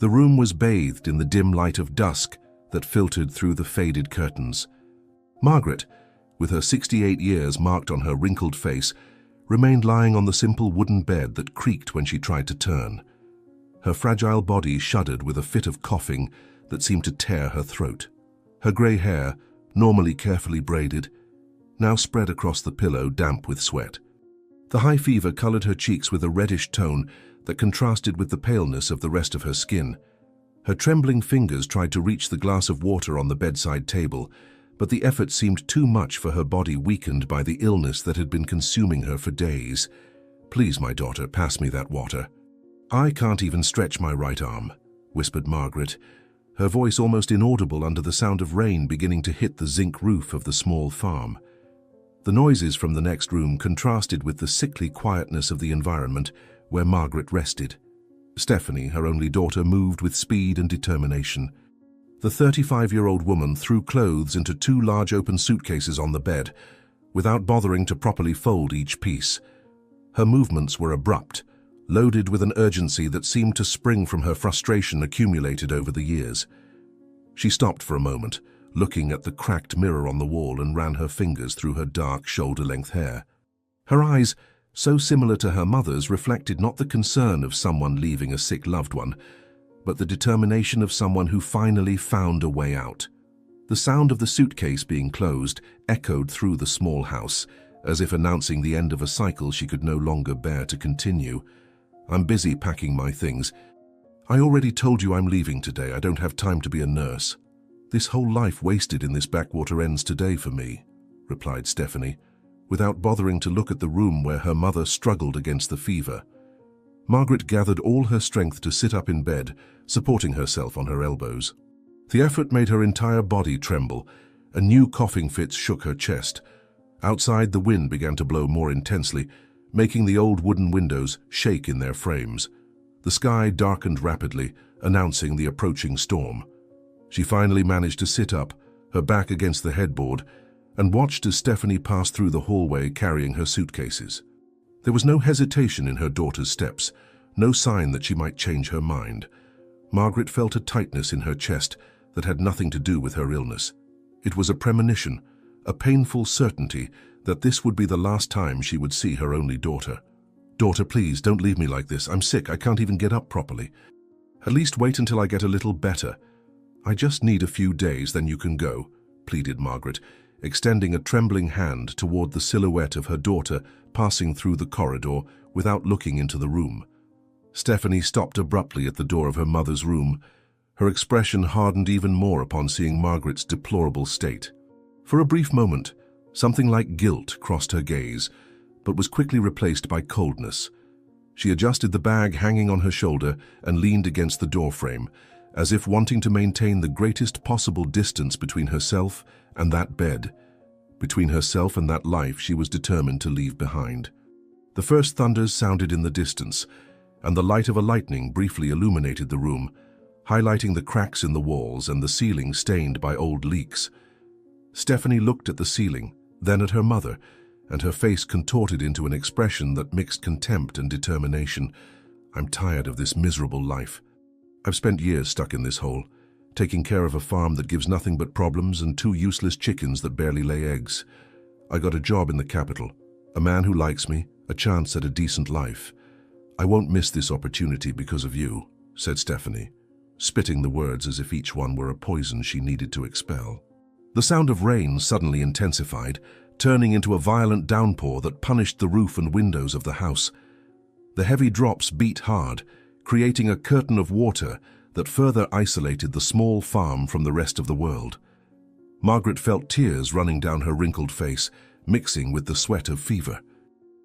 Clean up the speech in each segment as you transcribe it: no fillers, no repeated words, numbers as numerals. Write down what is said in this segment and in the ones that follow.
The room was bathed in the dim light of dusk that filtered through the faded curtains. Margaret, with her 68 years marked on her wrinkled face, remained lying on the simple wooden bed that creaked when she tried to turn. Her fragile body shuddered with a fit of coughing that seemed to tear her throat. Her grey hair, normally carefully braided, now spread across the pillow, damp with sweat. The high fever colored her cheeks with a reddish tone that contrasted with the paleness of the rest of her skin. Her trembling fingers tried to reach the glass of water on the bedside table, but the effort seemed too much for her body, weakened by the illness that had been consuming her for days. "Please, my daughter, pass me that water." "I can't even stretch my right arm," whispered Margaret, her voice almost inaudible under the sound of rain beginning to hit the zinc roof of the small farm. The noises from the next room contrasted with the sickly quietness of the environment where Margaret rested. Stephanie, her only daughter, moved with speed and determination. The 35-year-old woman threw clothes into 2 large open suitcases on the bed, without bothering to properly fold each piece. Her movements were abrupt, loaded with an urgency that seemed to spring from her frustration accumulated over the years. She stopped for a moment, looking at the cracked mirror on the wall, and ran her fingers through her dark, shoulder-length hair. Her eyes, so similar to her mother's, reflected not the concern of someone leaving a sick loved one, but the determination of someone who finally found a way out. The sound of the suitcase being closed echoed through the small house, as if announcing the end of a cycle she could no longer bear to continue. "I'm busy packing my things. I already told you I'm leaving today. I don't have time to be a nurse." "This whole life wasted in this backwater ends today for me," replied Stephanie, without bothering to look at the room where her mother struggled against the fever. Margaret gathered all her strength to sit up in bed, supporting herself on her elbows. The effort made her entire body tremble, and new coughing fits shook her chest. Outside, the wind began to blow more intensely, making the old wooden windows shake in their frames. The sky darkened rapidly, announcing the approaching storm. She finally managed to sit up, her back against the headboard, and watched as Stephanie passed through the hallway carrying her suitcases. There was no hesitation in her daughter's steps, no sign that she might change her mind. Margaret felt a tightness in her chest that had nothing to do with her illness. It was a premonition, a painful certainty that this would be the last time she would see her only daughter. "Daughter, please, don't leave me like this. I'm sick. I can't even get up properly. At least wait until I get a little better. I just need a few days, then you can go," pleaded Margaret, extending a trembling hand toward the silhouette of her daughter passing through the corridor without looking into the room. Stephanie stopped abruptly at the door of her mother's room. Her expression hardened even more upon seeing Margaret's deplorable state. For a brief moment, something like guilt crossed her gaze, but was quickly replaced by coldness. She adjusted the bag hanging on her shoulder and leaned against the doorframe, as if wanting to maintain the greatest possible distance between herself and that bed, between herself and that life she was determined to leave behind. The first thunders sounded in the distance, and the light of a lightning briefly illuminated the room, highlighting the cracks in the walls and the ceiling stained by old leaks. Stephanie looked at the ceiling, then at her mother, and her face contorted into an expression that mixed contempt and determination. "I'm tired of this miserable life. I've spent years stuck in this hole, taking care of a farm that gives nothing but problems and 2 useless chickens that barely lay eggs. I got a job in the capital, a man who likes me, a chance at a decent life. I won't miss this opportunity because of you," said Stephanie, spitting the words as if each one were a poison she needed to expel. The sound of rain suddenly intensified, turning into a violent downpour that punished the roof and windows of the house. The heavy drops beat hard, creating a curtain of water that further isolated the small farm from the rest of the world. Margaret felt tears running down her wrinkled face, mixing with the sweat of fever.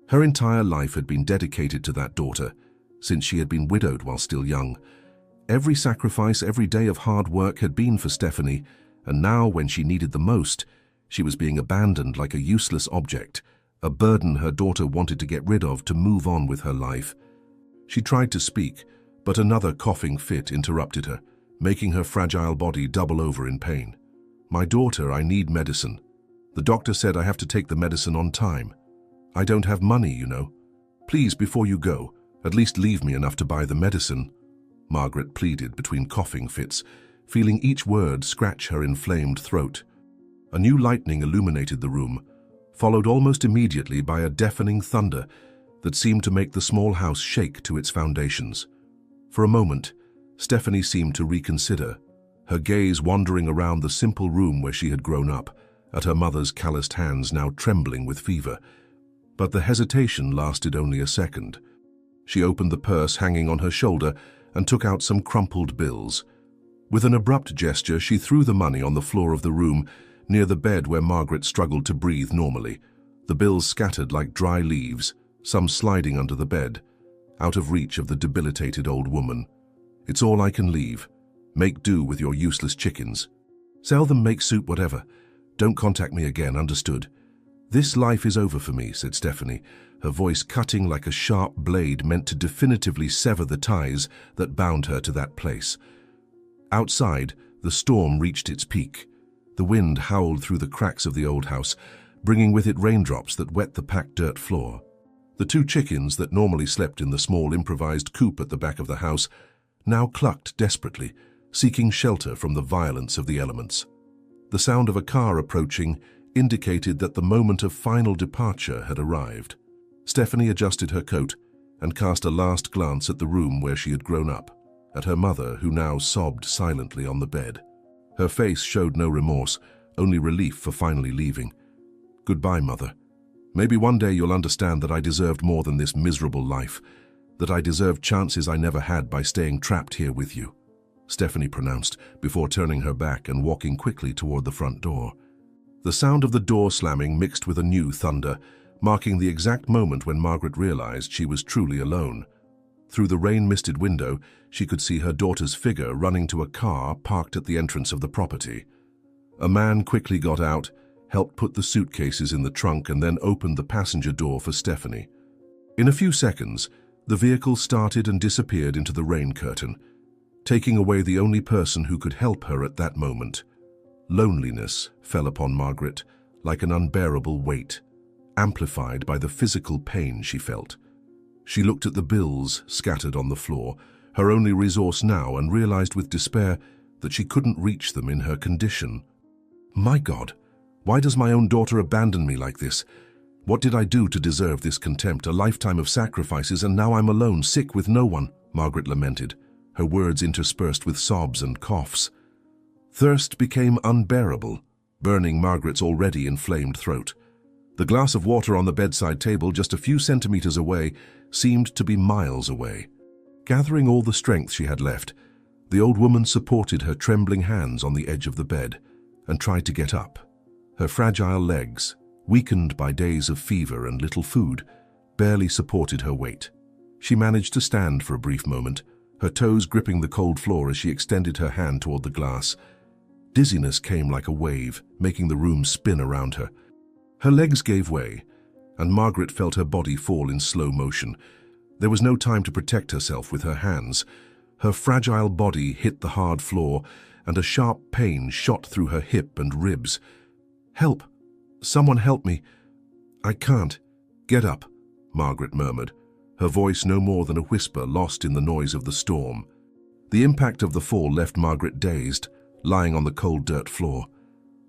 Her entire life had been dedicated to that daughter, since she had been widowed while still young. Every sacrifice, every day of hard work had been for Stephanie, and now, when she needed the most, she was being abandoned like a useless object, a burden her daughter wanted to get rid of to move on with her life. She tried to speak, but another coughing fit interrupted her, making her fragile body double over in pain. "My daughter, I need medicine. The doctor said I have to take the medicine on time. I don't have money, you know. Please, before you go, at least leave me enough to buy the medicine." Margaret pleaded between coughing fits, feeling each word scratch her inflamed throat. A new lightning illuminated the room, followed almost immediately by a deafening thunder that seemed to make the small house shake to its foundations. For a moment, Stephanie seemed to reconsider, her gaze wandering around the simple room where she had grown up, at her mother's calloused hands now trembling with fever. But the hesitation lasted only a second. She opened the purse hanging on her shoulder and took out some crumpled bills. With an abrupt gesture, she threw the money on the floor of the room, near the bed where Margaret struggled to breathe normally, the bills scattered like dry leaves, some sliding under the bed, out of reach of the debilitated old woman. "It's all I can leave. Make do with your useless chickens. Sell them, make soup, whatever. Don't contact me again, understood?" "This life is over for me," said Stephanie, her voice cutting like a sharp blade meant to definitively sever the ties that bound her to that place. Outside, the storm reached its peak. The wind howled through the cracks of the old house, bringing with it raindrops that wet the packed dirt floor. The two chickens that normally slept in the small improvised coop at the back of the house now clucked desperately, seeking shelter from the violence of the elements. The sound of a car approaching indicated that the moment of final departure had arrived. Stephanie adjusted her coat and cast a last glance at the room where she had grown up, at her mother who now sobbed silently on the bed. Her face showed no remorse, only relief for finally leaving. "Goodbye, Mother. Maybe one day you'll understand that I deserved more than this miserable life, that I deserved chances I never had by staying trapped here with you," Stephanie pronounced before turning her back and walking quickly toward the front door. The sound of the door slamming mixed with a new thunder, marking the exact moment when Margaret realized she was truly alone. Through the rain-misted window, she could see her daughter's figure running to a car parked at the entrance of the property. A man quickly got out, helped put the suitcases in the trunk, and then opened the passenger door for Stephanie. In a few seconds, the vehicle started and disappeared into the rain curtain, taking away the only person who could help her at that moment. Loneliness fell upon Margaret like an unbearable weight, amplified by the physical pain she felt. She looked at the bills scattered on the floor, her only resource now, and realized with despair that she couldn't reach them in her condition. "My God, why does my own daughter abandon me like this? What did I do to deserve this contempt, a lifetime of sacrifices, and now I'm alone, sick with no one?" Margaret lamented, her words interspersed with sobs and coughs. Thirst became unbearable, burning Margaret's already inflamed throat. The glass of water on the bedside table just a few centimeters away seemed to be miles away. Gathering all the strength she had left, the old woman supported her trembling hands on the edge of the bed and tried to get up. Her fragile legs, weakened by days of fever and little food, barely supported her weight. She managed to stand for a brief moment, her toes gripping the cold floor as she extended her hand toward the glass. Dizziness came like a wave, making the room spin around her. Her legs gave way, and Margaret felt her body fall in slow motion. There was no time to protect herself with her hands. Her fragile body hit the hard floor, and a sharp pain shot through her hip and ribs. "Help! Someone help me! I can't. Get up," Margaret murmured, her voice no more than a whisper lost in the noise of the storm. The impact of the fall left Margaret dazed, lying on the cold dirt floor.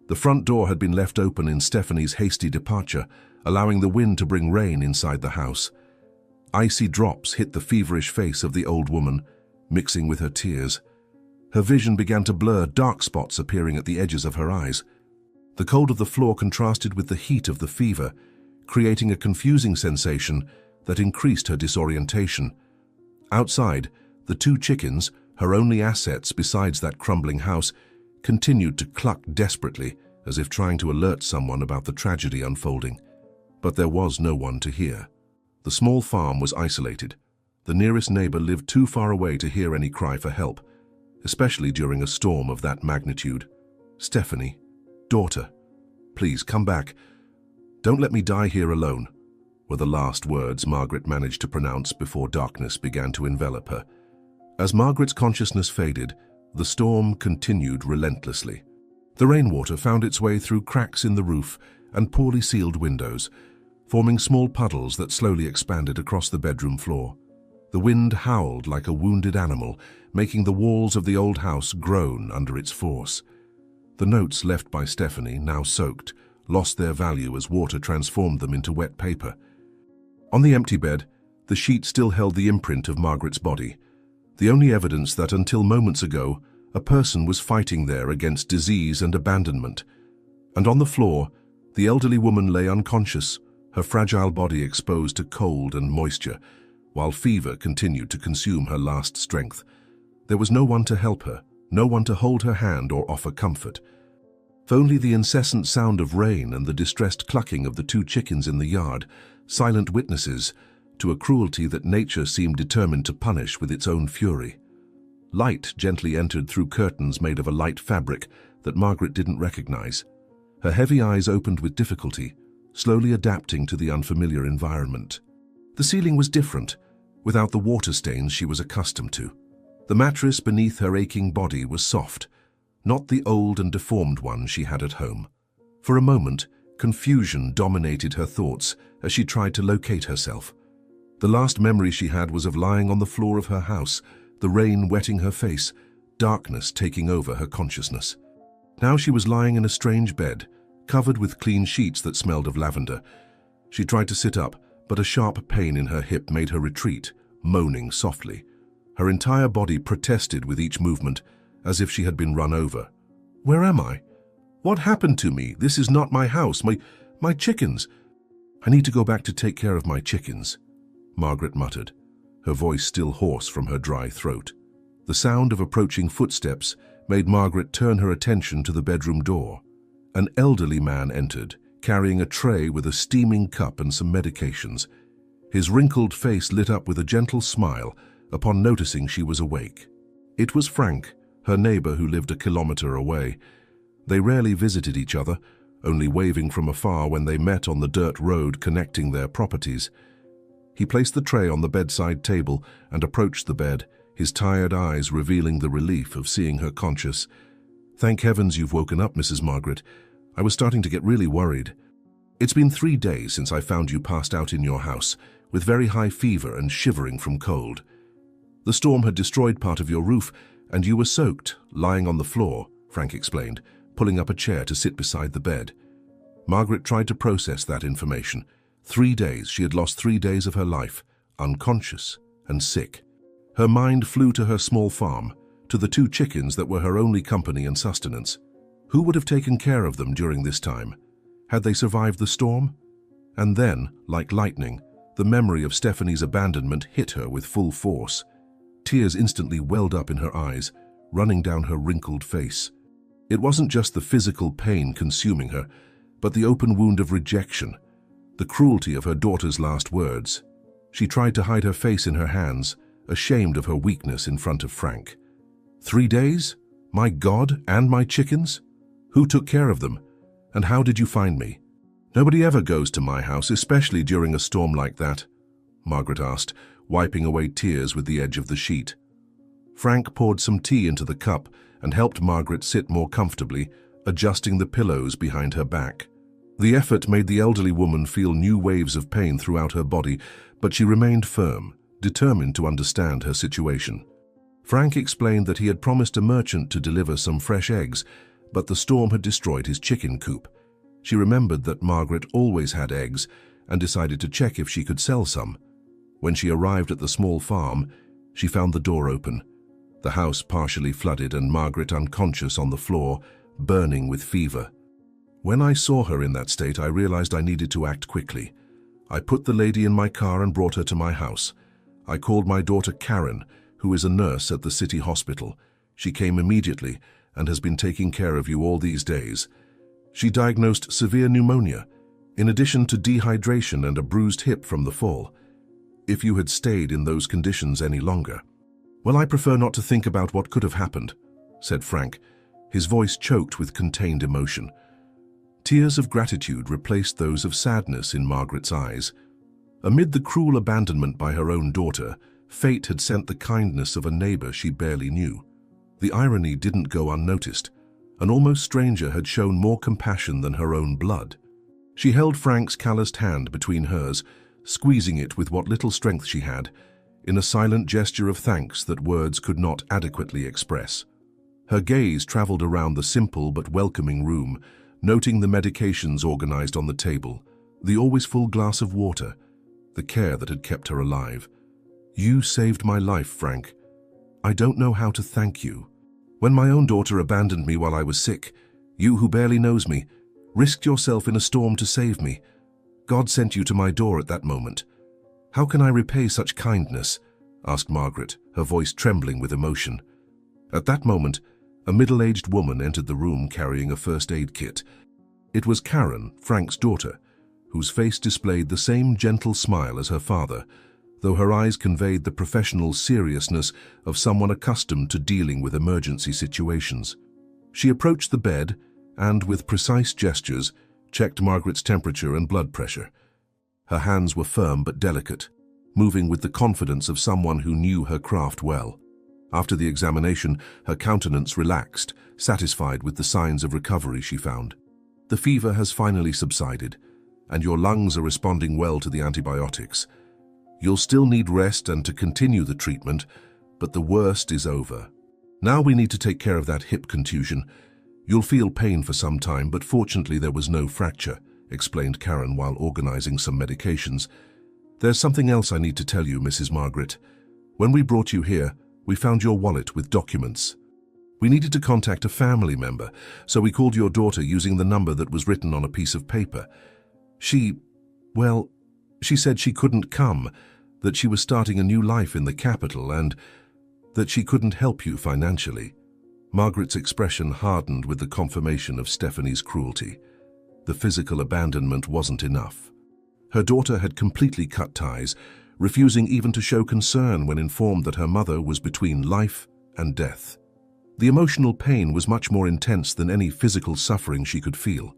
The front door had been left open in Stephanie's hasty departure, allowing the wind to bring rain inside the house. Icy drops hit the feverish face of the old woman, mixing with her tears. Her vision began to blur, dark spots appearing at the edges of her eyes. The cold of the floor contrasted with the heat of the fever, creating a confusing sensation that increased her disorientation. Outside, the two chickens, her only assets besides that crumbling house, continued to cluck desperately, as if trying to alert someone about the tragedy unfolding. But there was no one to hear. The small farm was isolated. The nearest neighbor lived too far away to hear any cry for help, especially during a storm of that magnitude. "Stephanie, daughter, please come back. Don't let me die here alone," were the last words Margaret managed to pronounce before darkness began to envelop her. As Margaret's consciousness faded, the storm continued relentlessly. The rainwater found its way through cracks in the roof and poorly sealed windows, forming small puddles that slowly expanded across the bedroom floor. The wind howled like a wounded animal, making the walls of the old house groan under its force. The notes left by Stephanie, now soaked, lost their value as water transformed them into wet paper. On the empty bed, the sheet still held the imprint of Margaret's body, the only evidence that until moments ago, a person was fighting there against disease and abandonment. And on the floor, the elderly woman lay unconscious, her fragile body exposed to cold and moisture, while fever continued to consume her last strength. There was no one to help her, no one to hold her hand or offer comfort. If only the incessant sound of rain and the distressed clucking of the 2 chickens in the yard, silent witnesses to a cruelty that nature seemed determined to punish with its own fury. Light gently entered through curtains made of a light fabric that Margaret didn't recognize. Her heavy eyes opened with difficulty, slowly adapting to the unfamiliar environment. The ceiling was different, without the water stains she was accustomed to. The mattress beneath her aching body was soft, not the old and deformed one she had at home. For a moment, confusion dominated her thoughts as she tried to locate herself. The last memory she had was of lying on the floor of her house, the rain wetting her face, darkness taking over her consciousness. Now she was lying in a strange bed, covered with clean sheets that smelled of lavender. She tried to sit up, but a sharp pain in her hip made her retreat, moaning softly. Her entire body protested with each movement, as if she had been run over. "Where am I? What happened to me? This is not my house. My chickens. I need to go back to take care of my chickens," Margaret muttered, her voice still hoarse from her dry throat. The sound of approaching footsteps made Margaret turn her attention to the bedroom door. An elderly man entered, carrying a tray with a steaming cup and some medications. His wrinkled face lit up with a gentle smile upon noticing she was awake. It was Frank, her neighbor who lived a kilometer away. They rarely visited each other, only waving from afar when they met on the dirt road connecting their properties. He placed the tray on the bedside table and approached the bed, his tired eyes revealing the relief of seeing her conscious. "Thank heavens you've woken up, Mrs. Margaret. I was starting to get really worried. It's been 3 days since I found you passed out in your house, with very high fever and shivering from cold. The storm had destroyed part of your roof, and you were soaked, lying on the floor," Frank explained, pulling up a chair to sit beside the bed. Margaret tried to process that information. 3 days, she had lost 3 days of her life, unconscious and sick. Her mind flew to her small farm, to the 2 chickens that were her only company and sustenance. Who would have taken care of them during this time? Had they survived the storm? And then, like lightning, the memory of Stephanie's abandonment hit her with full force. Tears instantly welled up in her eyes, running down her wrinkled face. It wasn't just the physical pain consuming her, but the open wound of rejection, the cruelty of her daughter's last words. She tried to hide her face in her hands, ashamed of her weakness in front of Frank. 3 days? My God, and my chickens? Who took care of them? And how did you find me? Nobody ever goes to my house, especially during a storm like that, Margaret asked, wiping away tears with the edge of the sheet. Frank poured some tea into the cup and helped Margaret sit more comfortably, adjusting the pillows behind her back. The effort made the elderly woman feel new waves of pain throughout her body, but she remained firm, determined to understand her situation. Frank explained that he had promised a merchant to deliver some fresh eggs, but the storm had destroyed his chicken coop. She remembered that Margaret always had eggs and decided to check if she could sell some. When she arrived at the small farm, she found the door open, the house partially flooded and Margaret unconscious on the floor, burning with fever. When I saw her in that state, I realized I needed to act quickly. I put the lady in my car and brought her to my house. I called my daughter Karen, who is a nurse at the city hospital. She came immediately and has been taking care of you all these days. She diagnosed severe pneumonia, in addition to dehydration and a bruised hip from the fall. If you had stayed in those conditions any longer. Well, I prefer not to think about what could have happened, said Frank, his voice choked with contained emotion. Tears of gratitude replaced those of sadness in Margaret's eyes. Amid the cruel abandonment by her own daughter, fate had sent the kindness of a neighbor she barely knew. The irony didn't go unnoticed. An almost stranger had shown more compassion than her own blood. She held Frank's calloused hand between hers, squeezing it with what little strength she had. in a silent gesture of thanks that words could not adequately express. Her gaze traveled around the simple but welcoming room, noting the medications organized on the table, the always full glass of water, the care that had kept her alive. "You saved my life, Frank. I don't know how to thank you. When my own daughter abandoned me while I was sick, you who barely knows me, risked yourself in a storm to save me. God sent you to my door at that moment. How can I repay such kindness?" asked Margaret, her voice trembling with emotion. At that moment, a middle-aged woman entered the room carrying a first aid kit. It was Karen, Frank's daughter, whose face displayed the same gentle smile as her father, though her eyes conveyed the professional seriousness of someone accustomed to dealing with emergency situations. She approached the bed and, with precise gestures, checked Margaret's temperature and blood pressure. Her hands were firm but delicate, moving with the confidence of someone who knew her craft well. After the examination, her countenance relaxed, satisfied with the signs of recovery she found. "The fever has finally subsided, and your lungs are responding well to the antibiotics. You'll still need rest and to continue the treatment, but the worst is over. Now we need to take care of that hip contusion. You'll feel pain for some time, but fortunately there was no fracture," explained Karen while organizing some medications. "There's something else I need to tell you, Mrs. Margaret. When we brought you here, we found your wallet with documents. We needed to contact a family member, so we called your daughter using the number that was written on a piece of paper. She said she couldn't come, that she was starting a new life in the capital, and that she couldn't help you financially." Margaret's expression hardened with the confirmation of Stephanie's cruelty. The physical abandonment wasn't enough. Her daughter had completely cut ties, refusing even to show concern when informed that her mother was between life and death. The emotional pain was much more intense than any physical suffering she could feel.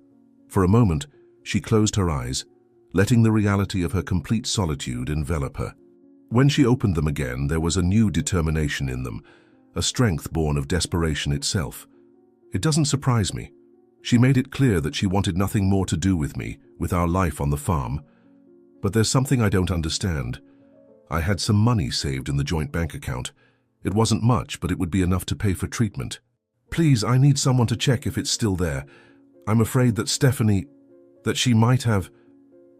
For a moment, she closed her eyes, letting the reality of her complete solitude envelop her. When she opened them again, there was a new determination in them, a strength born of desperation itself. "It doesn't surprise me. She made it clear that she wanted nothing more to do with me, with our life on the farm. But there's something I don't understand. I had some money saved in the joint bank account. It wasn't much, but it would be enough to pay for treatment. Please, I need someone to check if it's still there. I'm afraid that that she might have—"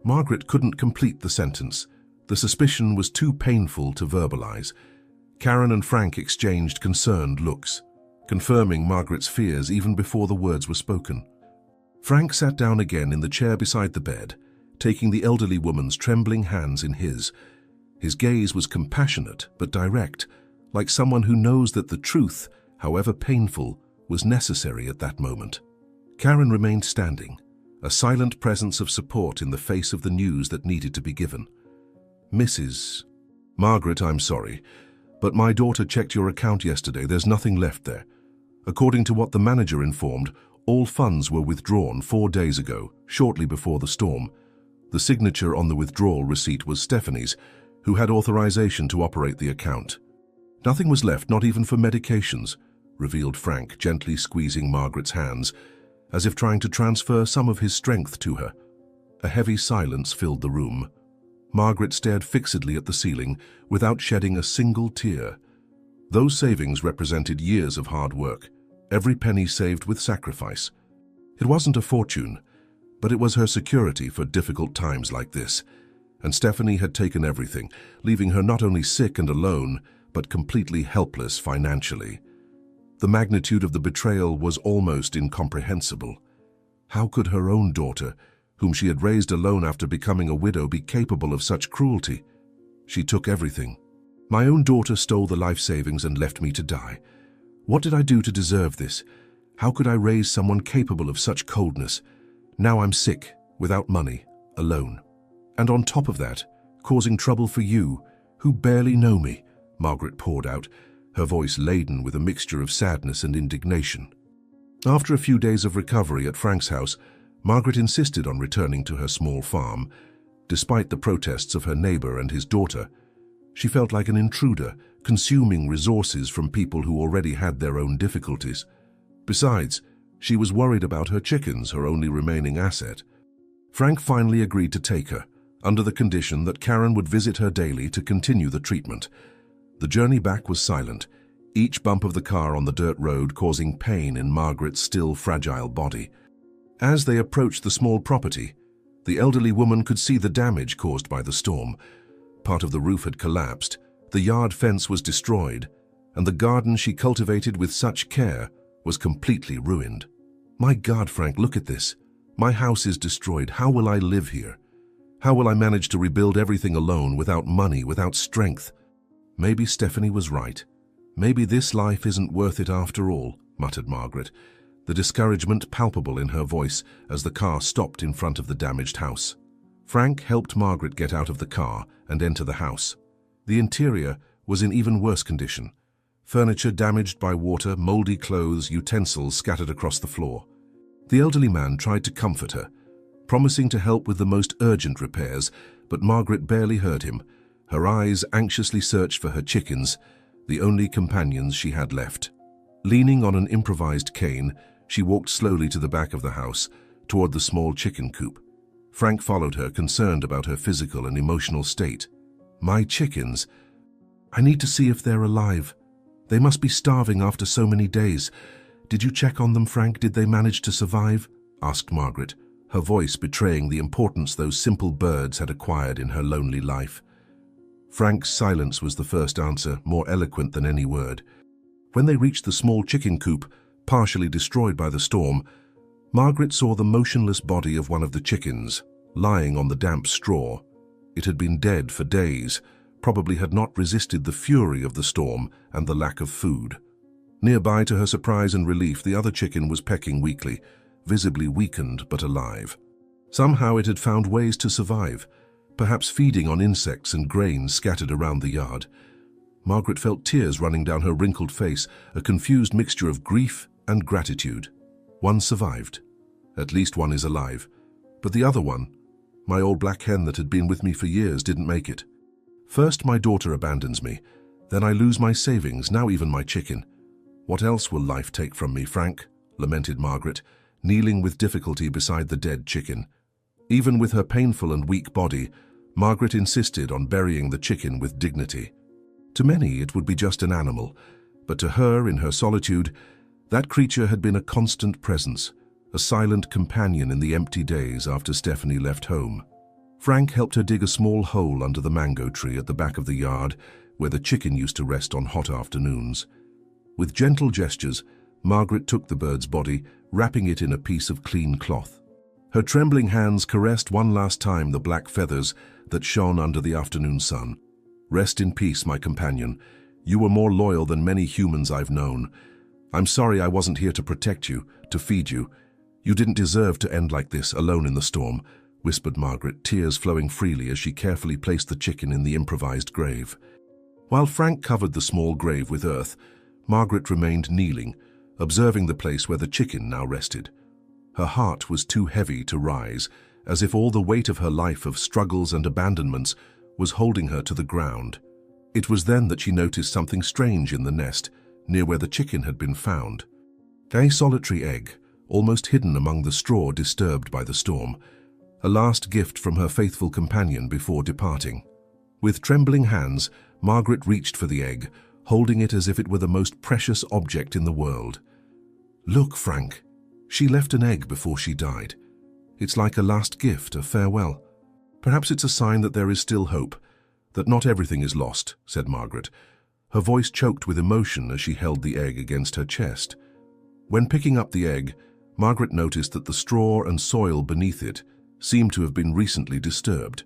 Margaret couldn't complete the sentence. The suspicion was too painful to verbalize. Karen and Frank exchanged concerned looks, confirming Margaret's fears even before the words were spoken. Frank sat down again in the chair beside the bed, taking the elderly woman's trembling hands in his. His gaze was compassionate but direct, like someone who knows that the truth, however painful, was necessary at that moment. Karen remained standing, a silent presence of support in the face of the news that needed to be given. "Mrs. Margaret, I'm sorry, but my daughter checked your account yesterday. There's nothing left there. According to what the manager informed, all funds were withdrawn 4 days ago, shortly before the storm. The signature on the withdrawal receipt was Stephanie's, who had authorization to operate the account. Nothing was left, not even for medications," revealed Frank, gently squeezing Margaret's hands, as if trying to transfer some of his strength to her. A heavy silence filled the room. Margaret stared fixedly at the ceiling without shedding a single tear. Those savings represented years of hard work, every penny saved with sacrifice. It wasn't a fortune, but it was her security for difficult times like this, and Stephanie had taken everything, leaving her not only sick and alone, but completely helpless financially. The magnitude of the betrayal was almost incomprehensible. How could her own daughter, whom she had raised alone after becoming a widow, be capable of such cruelty? She took everything. "My own daughter stole the life savings and left me to die. What did I do to deserve this? How could I raise someone capable of such coldness? Now I'm sick, without money, alone. And on top of that, causing trouble for you, who barely know me," Margaret poured out, her voice laden with a mixture of sadness and indignation. After a few days of recovery at Frank's house, Margaret insisted on returning to her small farm. Despite the protests of her neighbor and his daughter, she felt like an intruder, consuming resources from people who already had their own difficulties. Besides, she was worried about her chickens, her only remaining asset. Frank finally agreed to take her, under the condition that Karen would visit her daily to continue the treatment. The journey back was silent, each bump of the car on the dirt road causing pain in Margaret's still fragile body. As they approached the small property, the elderly woman could see the damage caused by the storm. Part of the roof had collapsed, the yard fence was destroyed, and the garden she cultivated with such care was completely ruined. "My God, Frank, look at this. My house is destroyed. How will I live here? How will I manage to rebuild everything alone, without money, without strength?" "Maybe Stephanie was right. Maybe this life isn't worth it after all," muttered Margaret, the discouragement palpable in her voice as the car stopped in front of the damaged house. Frank helped Margaret get out of the car and enter the house. The interior was in even worse condition. Furniture damaged by water, moldy clothes, utensils scattered across the floor. The elderly man tried to comfort her, promising to help with the most urgent repairs, but Margaret barely heard him. Her eyes anxiously searched for her chickens, the only companions she had left. Leaning on an improvised cane, she walked slowly to the back of the house, toward the small chicken coop. Frank followed her, concerned about her physical and emotional state. "My chickens. I need to see if they're alive. They must be starving after so many days. Did you check on them, Frank? Did they manage to survive?" asked Margaret, her voice betraying the importance those simple birds had acquired in her lonely life. Frank's silence was the first answer, more eloquent than any word. When they reached the small chicken coop, partially destroyed by the storm, Margaret saw the motionless body of one of the chickens, lying on the damp straw. It had been dead for days, probably had not resisted the fury of the storm and the lack of food. Nearby, to her surprise and relief, the other chicken was pecking weakly, visibly weakened but alive. Somehow it had found ways to survive, perhaps feeding on insects and grains scattered around the yard. Margaret felt tears running down her wrinkled face, a confused mixture of grief and gratitude. One survived. At least one is alive. But the other one, my old black hen that had been with me for years, didn't make it. First my daughter abandons me, then I lose my savings, now even my chicken. What else will life take from me, Frank?" lamented Margaret, kneeling with difficulty beside the dead chicken. Even with her painful and weak body, Margaret insisted on burying the chicken with dignity. To many it would be just an animal, but to her, in her solitude, that creature had been a constant presence, a silent companion in the empty days after Stephanie left home. Frank helped her dig a small hole under the mango tree at the back of the yard, where the chicken used to rest on hot afternoons. With gentle gestures, Margaret took the bird's body, wrapping it in a piece of clean cloth. Her trembling hands caressed one last time the black feathers that shone under the afternoon sun. "Rest in peace, my companion. You were more loyal than many humans I've known. I'm sorry I wasn't here to protect you, to feed you. You didn't deserve to end like this, alone in the storm," whispered Margaret, tears flowing freely as she carefully placed the chicken in the improvised grave. While Frank covered the small grave with earth, Margaret remained kneeling, observing the place where the chicken now rested. Her heart was too heavy to rise, as if all the weight of her life of struggles and abandonments was holding her to the ground. It was then that she noticed something strange in the nest, near where the chicken had been found. A solitary egg, almost hidden among the straw disturbed by the storm, a last gift from her faithful companion before departing. With trembling hands, Margaret reached for the egg, holding it as if it were the most precious object in the world. "Look, Frank, she left an egg before she died. It's like a last gift, a farewell. Perhaps it's a sign that there is still hope, that not everything is lost," said Margaret. Her voice choked with emotion as she held the egg against her chest. When picking up the egg, Margaret noticed that the straw and soil beneath it seemed to have been recently disturbed.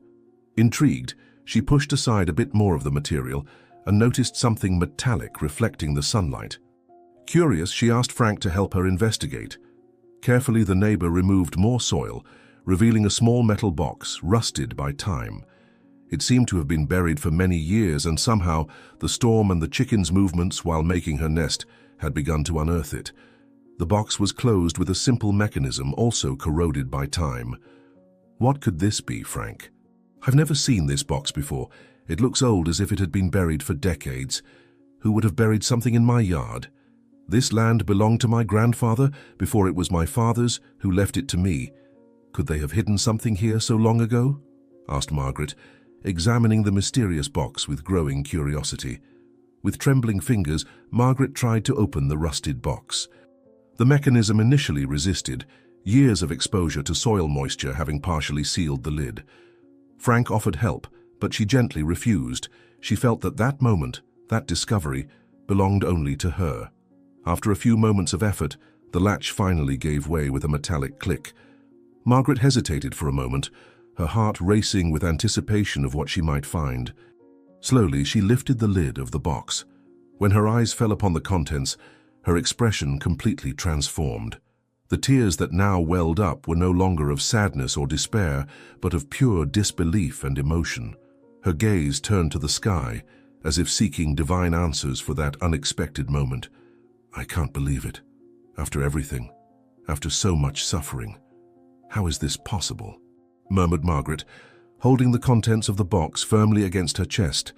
Intrigued, she pushed aside a bit more of the material and noticed something metallic reflecting the sunlight. Curious, she asked Frank to help her investigate. Carefully, the neighbor removed more soil, revealing a small metal box, rusted by time. It seemed to have been buried for many years, and somehow the storm and the chicken's movements while making her nest had begun to unearth it. The box was closed with a simple mechanism, also corroded by time. "What could this be, Frank?" "I've never seen this box before. It looks old, as if it had been buried for decades. Who would have buried something in my yard? This land belonged to my grandfather before it was my father's, who left it to me. Could they have hidden something here so long ago?" asked Margaret, examining the mysterious box with growing curiosity. With trembling fingers, Margaret tried to open the rusted box. The mechanism initially resisted, years of exposure to soil moisture having partially sealed the lid. Frank offered help, but she gently refused. She felt that that moment, that discovery, belonged only to her. After a few moments of effort, the latch finally gave way with a metallic click. Margaret hesitated for a moment, her heart racing with anticipation of what she might find. Slowly, she lifted the lid of the box. When her eyes fell upon the contents, her expression completely transformed. The tears that now welled up were no longer of sadness or despair, but of pure disbelief and emotion. Her gaze turned to the sky, as if seeking divine answers for that unexpected moment. "I can't believe it. After everything, after so much suffering. How is this possible?" murmured Margaret, holding the contents of the box firmly against her chest,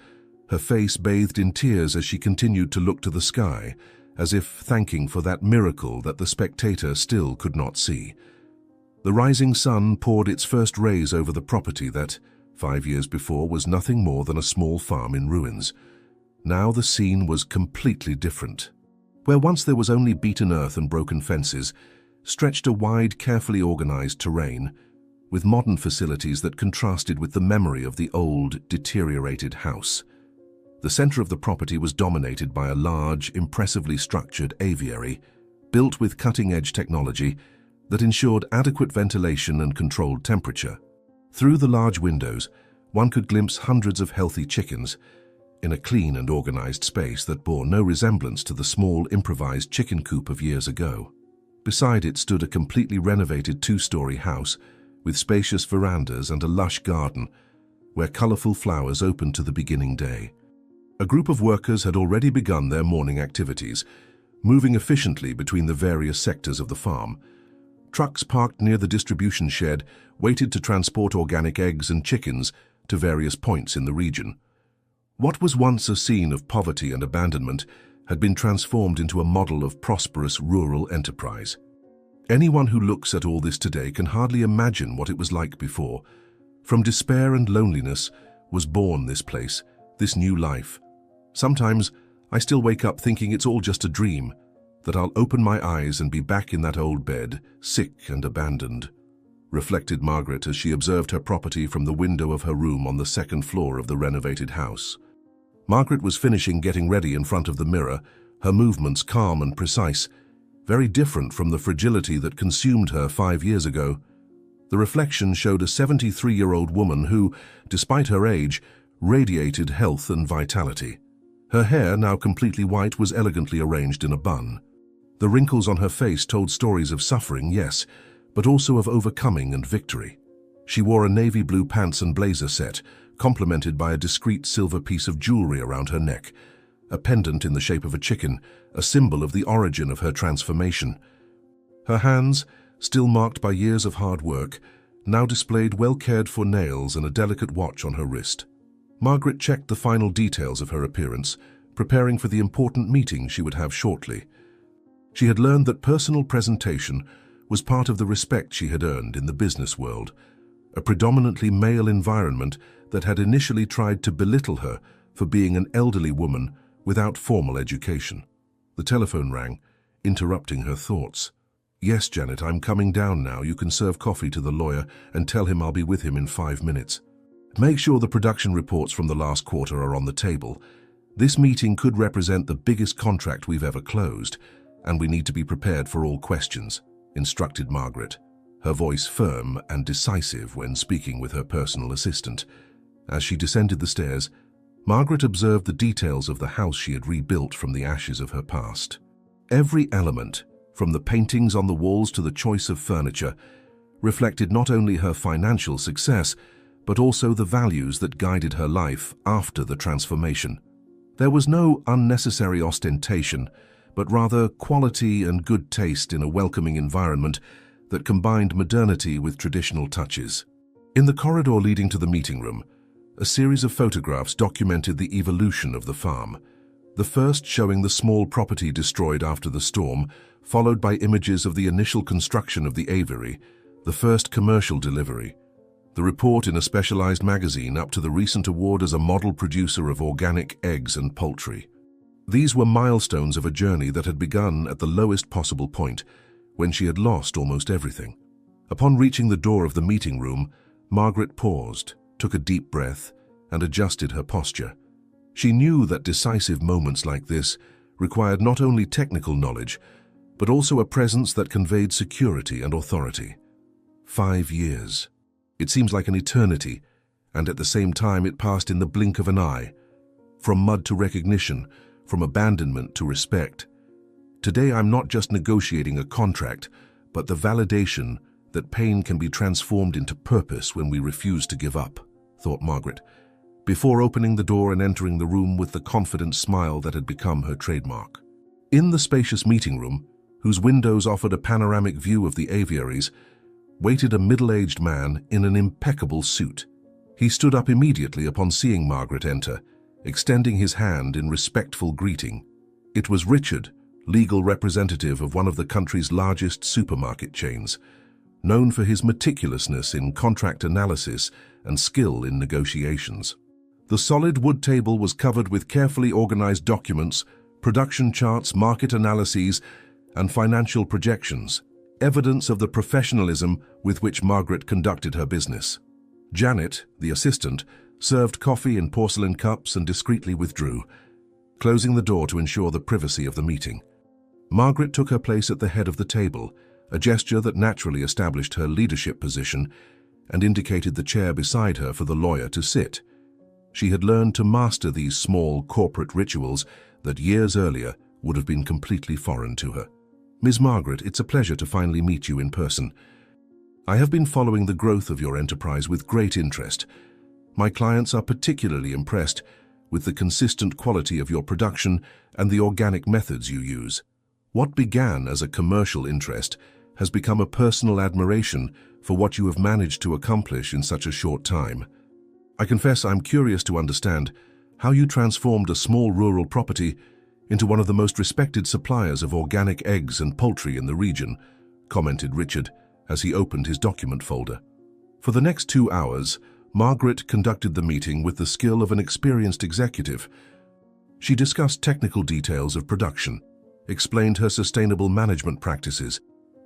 her face bathed in tears as she continued to look to the sky, as if thanking for that miracle that the spectator still could not see. The rising sun poured its first rays over the property that, 5 years before, was nothing more than a small farm in ruins. Now the scene was completely different. Where once there was only beaten earth and broken fences, stretched a wide, carefully organized terrain, with modern facilities that contrasted with the memory of the old, deteriorated house. The center of the property was dominated by a large, impressively structured aviary, built with cutting-edge technology that ensured adequate ventilation and controlled temperature. Through the large windows, one could glimpse hundreds of healthy chickens in a clean and organized space that bore no resemblance to the small, improvised chicken coop of years ago. Beside it stood a completely renovated 2-story house with spacious verandas and a lush garden where colorful flowers opened to the beginning day. A group of workers had already begun their morning activities, moving efficiently between the various sectors of the farm. Trucks parked near the distribution shed waited to transport organic eggs and chickens to various points in the region. What was once a scene of poverty and abandonment had been transformed into a model of prosperous rural enterprise. Anyone who looks at all this today can hardly imagine what it was like before. From despair and loneliness was born this place, this new life. Sometimes I still wake up thinking it's all just a dream, that I'll open my eyes and be back in that old bed, sick and abandoned, reflected Margaret as she observed her property from the window of her room on the 2nd floor of the renovated house. Margaret was finishing getting ready in front of the mirror, her movements calm and precise, very different from the fragility that consumed her 5 years ago. The reflection showed a 73-year-old woman who, despite her age, radiated health and vitality. Her hair, now completely white, was elegantly arranged in a bun. The wrinkles on her face told stories of suffering, yes, but also of overcoming and victory. She wore a navy blue pants and blazer set, complemented by a discreet silver piece of jewelry around her neck, a pendant in the shape of a chicken, a symbol of the origin of her transformation. Her hands, still marked by years of hard work, now displayed well-cared-for nails and a delicate watch on her wrist. Margaret checked the final details of her appearance, preparing for the important meeting she would have shortly. She had learned that personal presentation was part of the respect she had earned in the business world, a predominantly male environment that had initially tried to belittle her for being an elderly woman without formal education. The telephone rang, interrupting her thoughts. "Yes, Janet, I'm coming down now. You can serve coffee to the lawyer and tell him I'll be with him in 5 minutes. Make sure the production reports from the last quarter are on the table. This meeting could represent the biggest contract we've ever closed, and we need to be prepared for all questions," instructed Margaret, her voice firm and decisive when speaking with her personal assistant. As she descended the stairs, Margaret observed the details of the house she had rebuilt from the ashes of her past. Every element, from the paintings on the walls to the choice of furniture, reflected not only her financial success, but also the values that guided her life after the transformation. There was no unnecessary ostentation, but rather quality and good taste in a welcoming environment that combined modernity with traditional touches. In the corridor leading to the meeting room, a series of photographs documented the evolution of the farm. The first showing the small property destroyed after the storm, followed by images of the initial construction of the aviary, the first commercial delivery. the report in a specialized magazine up to the recent award as a model producer of organic eggs and poultry. These were milestones of a journey that had begun at the lowest possible point, when she had lost almost everything. Upon reaching the door of the meeting room, Margaret paused, took a deep breath, and adjusted her posture. She knew that decisive moments like this required not only technical knowledge, but also a presence that conveyed security and authority. 5 years. It seems like an eternity, and at the same time it passed in the blink of an eye. From mud to recognition, from abandonment to respect. Today I'm not just negotiating a contract, but the validation that pain can be transformed into purpose when we refuse to give up, thought Margaret, before opening the door and entering the room with the confident smile that had become her trademark. In the spacious meeting room, whose windows offered a panoramic view of the aviaries, waited a middle-aged man in an impeccable suit. He stood up immediately upon seeing Margaret enter, extending his hand in respectful greeting. It was Richard, legal representative of one of the country's largest supermarket chains, known for his meticulousness in contract analysis and skill in negotiations. The solid wood table was covered with carefully organized documents, production charts, market analyses, and financial projections, evidence of the professionalism with which Margaret conducted her business. Janet, the assistant, served coffee in porcelain cups and discreetly withdrew, closing the door to ensure the privacy of the meeting. Margaret took her place at the head of the table, a gesture that naturally established her leadership position and indicated the chair beside her for the lawyer to sit. She had learned to master these small corporate rituals that years earlier would have been completely foreign to her. Ms. Margaret, it's a pleasure to finally meet you in person. I have been following the growth of your enterprise with great interest. My clients are particularly impressed with the consistent quality of your production and the organic methods you use. What began as a commercial interest has become a personal admiration for what you have managed to accomplish in such a short time. I confess I'm curious to understand how you transformed a small rural property into one of the most respected suppliers of organic eggs and poultry in the region, commented Richard as he opened his document folder. For the next 2 hours, Margaret conducted the meeting with the skill of an experienced executive. She discussed technical details of production, explained her sustainable management practices,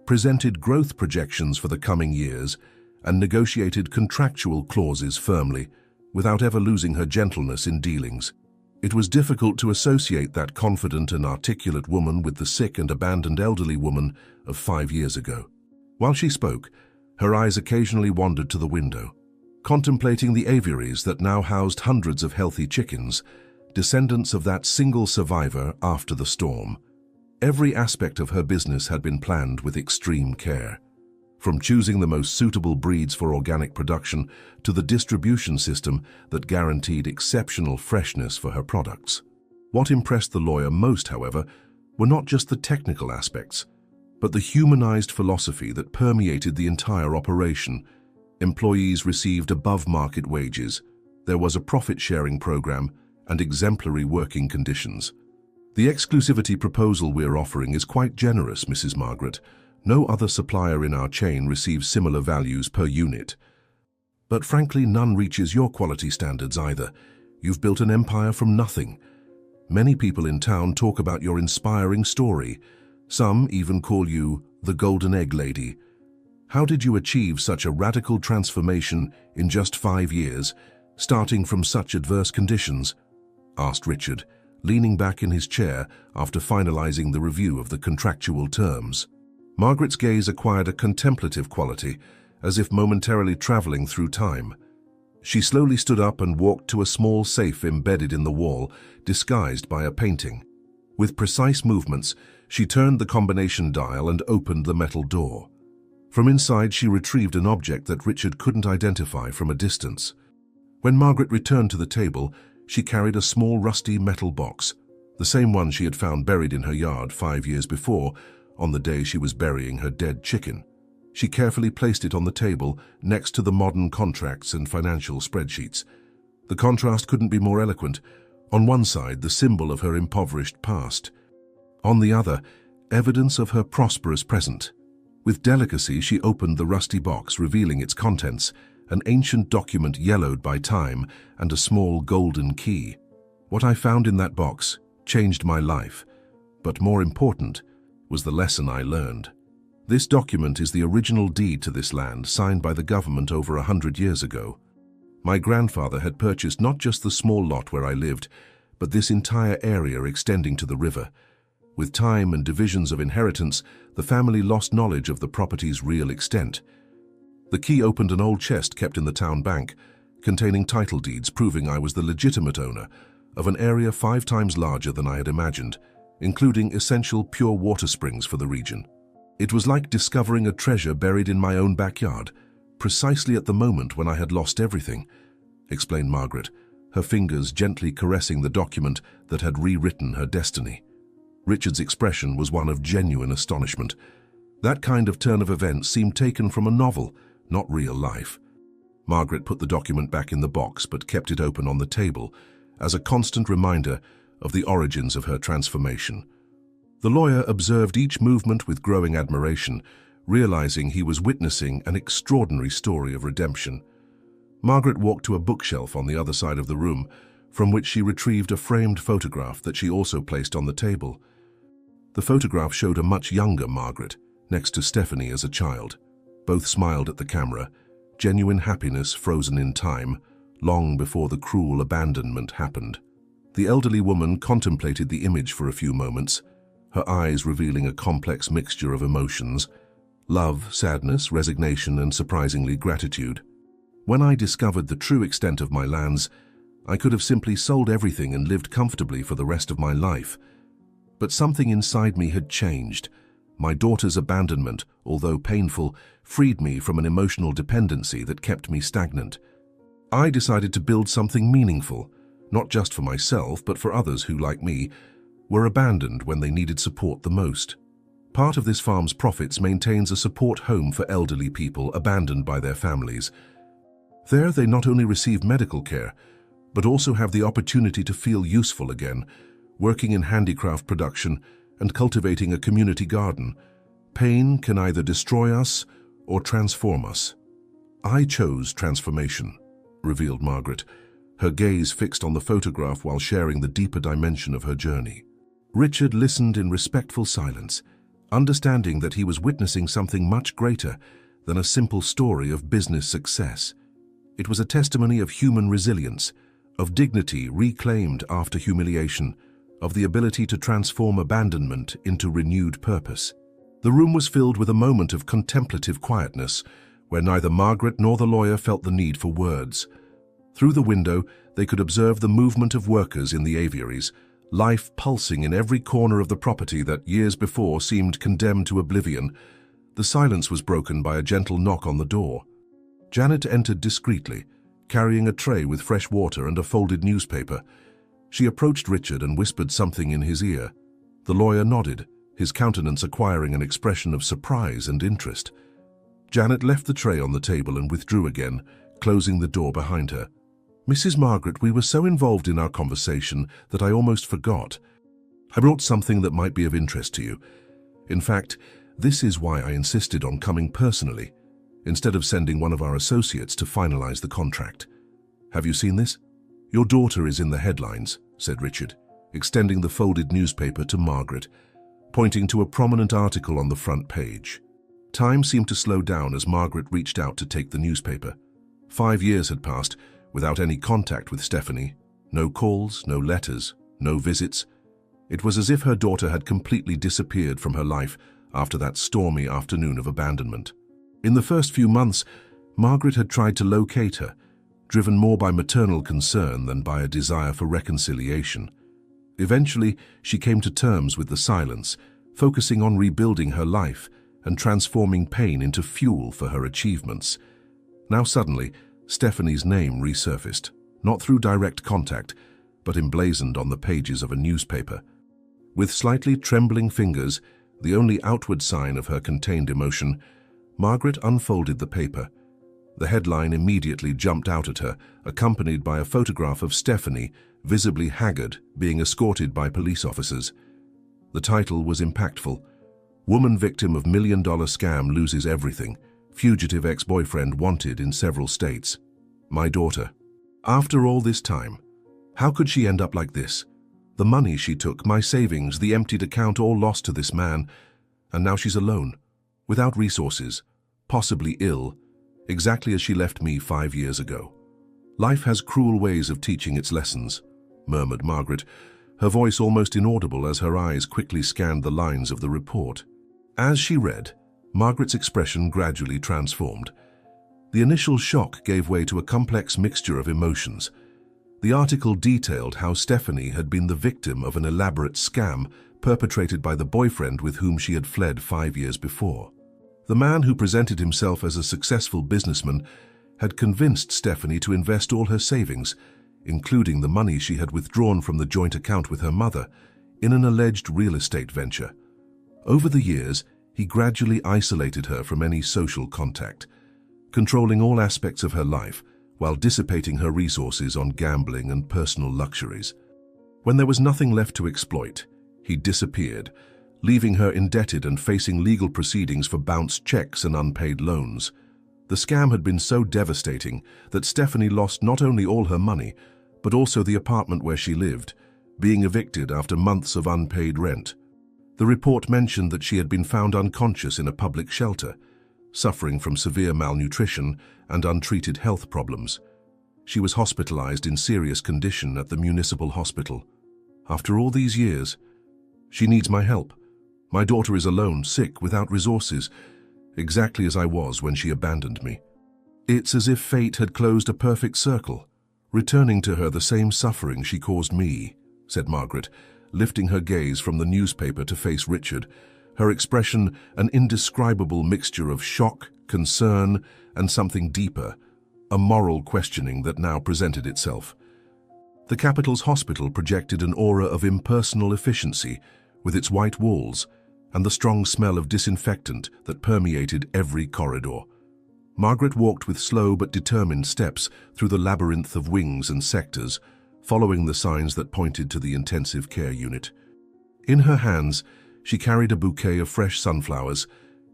presented growth projections for the coming years, and negotiated contractual clauses firmly, without ever losing her gentleness in dealings. It was difficult to associate that confident and articulate woman with the sick and abandoned elderly woman of 5 years ago. While she spoke, her eyes occasionally wandered to the window, contemplating the aviaries that now housed hundreds of healthy chickens, descendants of that single survivor after the storm. Every aspect of her business had been planned with extreme care, from choosing the most suitable breeds for organic production to the distribution system that guaranteed exceptional freshness for her products. What impressed the lawyer most, however, were not just the technical aspects, but the humanized philosophy that permeated the entire operation. Employees received above-market wages, there was a profit-sharing program, and exemplary working conditions. The exclusivity proposal we're offering is quite generous, Mrs. Margaret. No other supplier in our chain receives similar values per unit. But frankly, none reaches your quality standards either. You've built an empire from nothing. Many people in town talk about your inspiring story. Some even call you the Golden Egg Lady. How did you achieve such a radical transformation in just 5 years, starting from such adverse conditions? Asked Richard, leaning back in his chair after finalizing the review of the contractual terms. Margaret's gaze acquired a contemplative quality, as if momentarily traveling through time. She slowly stood up and walked to a small safe embedded in the wall, disguised by a painting. With precise movements, she turned the combination dial and opened the metal door. From inside, she retrieved an object that Richard couldn't identify from a distance. When Margaret returned to the table, she carried a small rusty metal box, the same one she had found buried in her yard 5 years before, on the day she was burying her dead chicken. She carefully placed it on the table next to the modern contracts and financial spreadsheets. The contrast couldn't be more eloquent. On one side, the symbol of her impoverished past. On the other, evidence of her prosperous present. With delicacy, she opened the rusty box, revealing its contents, an ancient document yellowed by time, and a small golden key. What I found in that box changed my life, but more important was the lesson I learned. This document is the original deed to this land, signed by the government over 100 years ago. My grandfather had purchased not just the small lot where I lived, but this entire area extending to the river. With time and divisions of inheritance, the family lost knowledge of the property's real extent. The key opened an old chest kept in the town bank, containing title deeds proving I was the legitimate owner of an area 5 times larger than I had imagined, including essential pure water springs for the region. It was like discovering a treasure buried in my own backyard, precisely at the moment when I had lost everything, explained Margaret, her fingers gently caressing the document that had rewritten her destiny. Richard's expression was one of genuine astonishment. That kind of turn of events seemed taken from a novel, not real life. Margaret put the document back in the box but kept it open on the table as a constant reminder of the origins of her transformation. The lawyer observed each movement with growing admiration, realizing he was witnessing an extraordinary story of redemption. Margaret walked to a bookshelf on the other side of the room, from which she retrieved a framed photograph that she also placed on the table. The photograph showed a much younger Margaret, next to Stephanie as a child. Both smiled at the camera, genuine happiness frozen in time, long before the cruel abandonment happened. The elderly woman contemplated the image for a few moments, her eyes revealing a complex mixture of emotions: love, sadness, resignation, and surprisingly gratitude. When I discovered the true extent of my lands, I could have simply sold everything and lived comfortably for the rest of my life. But something inside me had changed. My daughter's abandonment, although painful, freed me from an emotional dependency that kept me stagnant. I decided to build something meaningful, not just for myself, but for others who, like me, were abandoned when they needed support the most. Part of this farm's profits maintains a support home for elderly people abandoned by their families. There, they not only receive medical care, but also have the opportunity to feel useful again, working in handicraft production and cultivating a community garden. Pain can either destroy us or transform us. I chose transformation, revealed Margaret, her gaze fixed on the photograph while sharing the deeper dimension of her journey. Richard listened in respectful silence, understanding that he was witnessing something much greater than a simple story of business success. It was a testimony of human resilience, of dignity reclaimed after humiliation, of the ability to transform abandonment into renewed purpose. The room was filled with a moment of contemplative quietness, where neither Margaret nor the lawyer felt the need for words. Through the window, they could observe the movement of workers in the aviaries, life pulsing in every corner of the property that years before seemed condemned to oblivion. The silence was broken by a gentle knock on the door. Janet entered discreetly, carrying a tray with fresh water and a folded newspaper. She approached Richard and whispered something in his ear. The lawyer nodded, his countenance acquiring an expression of surprise and interest. Janet left the tray on the table and withdrew again, closing the door behind her. "Mrs. Margaret, we were so involved in our conversation that I almost forgot. I brought something that might be of interest to you. In fact, this is why I insisted on coming personally, instead of sending one of our associates to finalize the contract. Have you seen this? Your daughter is in the headlines," said Richard, extending the folded newspaper to Margaret, pointing to a prominent article on the front page. Time seemed to slow down as Margaret reached out to take the newspaper. 5 years had passed without any contact with Stephanie. No calls, no letters, no visits. It was as if her daughter had completely disappeared from her life after that stormy afternoon of abandonment. In the first few months, Margaret had tried to locate her, driven more by maternal concern than by a desire for reconciliation. Eventually, she came to terms with the silence, focusing on rebuilding her life and transforming pain into fuel for her achievements. Now suddenly, Stephanie's name resurfaced, not through direct contact, but emblazoned on the pages of a newspaper. With slightly trembling fingers, the only outward sign of her contained emotion, Margaret unfolded the paper. The headline immediately jumped out at her, accompanied by a photograph of Stephanie, visibly haggard, being escorted by police officers. The title was impactful: "Woman victim of $1 million scam loses everything. fugitive ex-boyfriend wanted in several states. My daughter. After all this time, how could she end up like this? The money she took, my savings, the emptied account, all lost to this man, and now she's alone, without resources, possibly ill, exactly as she left me 5 years ago. Life has cruel ways of teaching its lessons, murmured Margaret, her voice almost inaudible as her eyes quickly scanned the lines of the report. As she read, Margaret's expression gradually transformed. The initial shock gave way to a complex mixture of emotions. The article detailed how Stephanie had been the victim of an elaborate scam perpetrated by the boyfriend with whom she had fled 5 years before. The man, who presented himself as a successful businessman, had convinced Stephanie to invest all her savings, including the money she had withdrawn from the joint account with her mother, in an alleged real estate venture. Over the years, he gradually isolated her from any social contact, controlling all aspects of her life while dissipating her resources on gambling and personal luxuries. When there was nothing left to exploit, he disappeared, leaving her indebted and facing legal proceedings for bounced checks and unpaid loans. The scam had been so devastating that Stephanie lost not only all her money, but also the apartment where she lived, being evicted after months of unpaid rent. The report mentioned that she had been found unconscious in a public shelter, suffering from severe malnutrition and untreated health problems. She was hospitalized in serious condition at the municipal hospital. After all these years, she needs my help. My daughter is alone, sick, without resources, exactly as I was when she abandoned me. It's as if fate had closed a perfect circle, returning to her the same suffering she caused me, said Margaret, lifting her gaze from the newspaper to face Richard, her expression an indescribable mixture of shock, concern, and something deeper, a moral questioning that now presented itself. The capital's hospital projected an aura of impersonal efficiency, with its white walls and the strong smell of disinfectant that permeated every corridor. Margaret walked with slow but determined steps through the labyrinth of wings and sectors, following the signs that pointed to the intensive care unit. In her hands, she carried a bouquet of fresh sunflowers,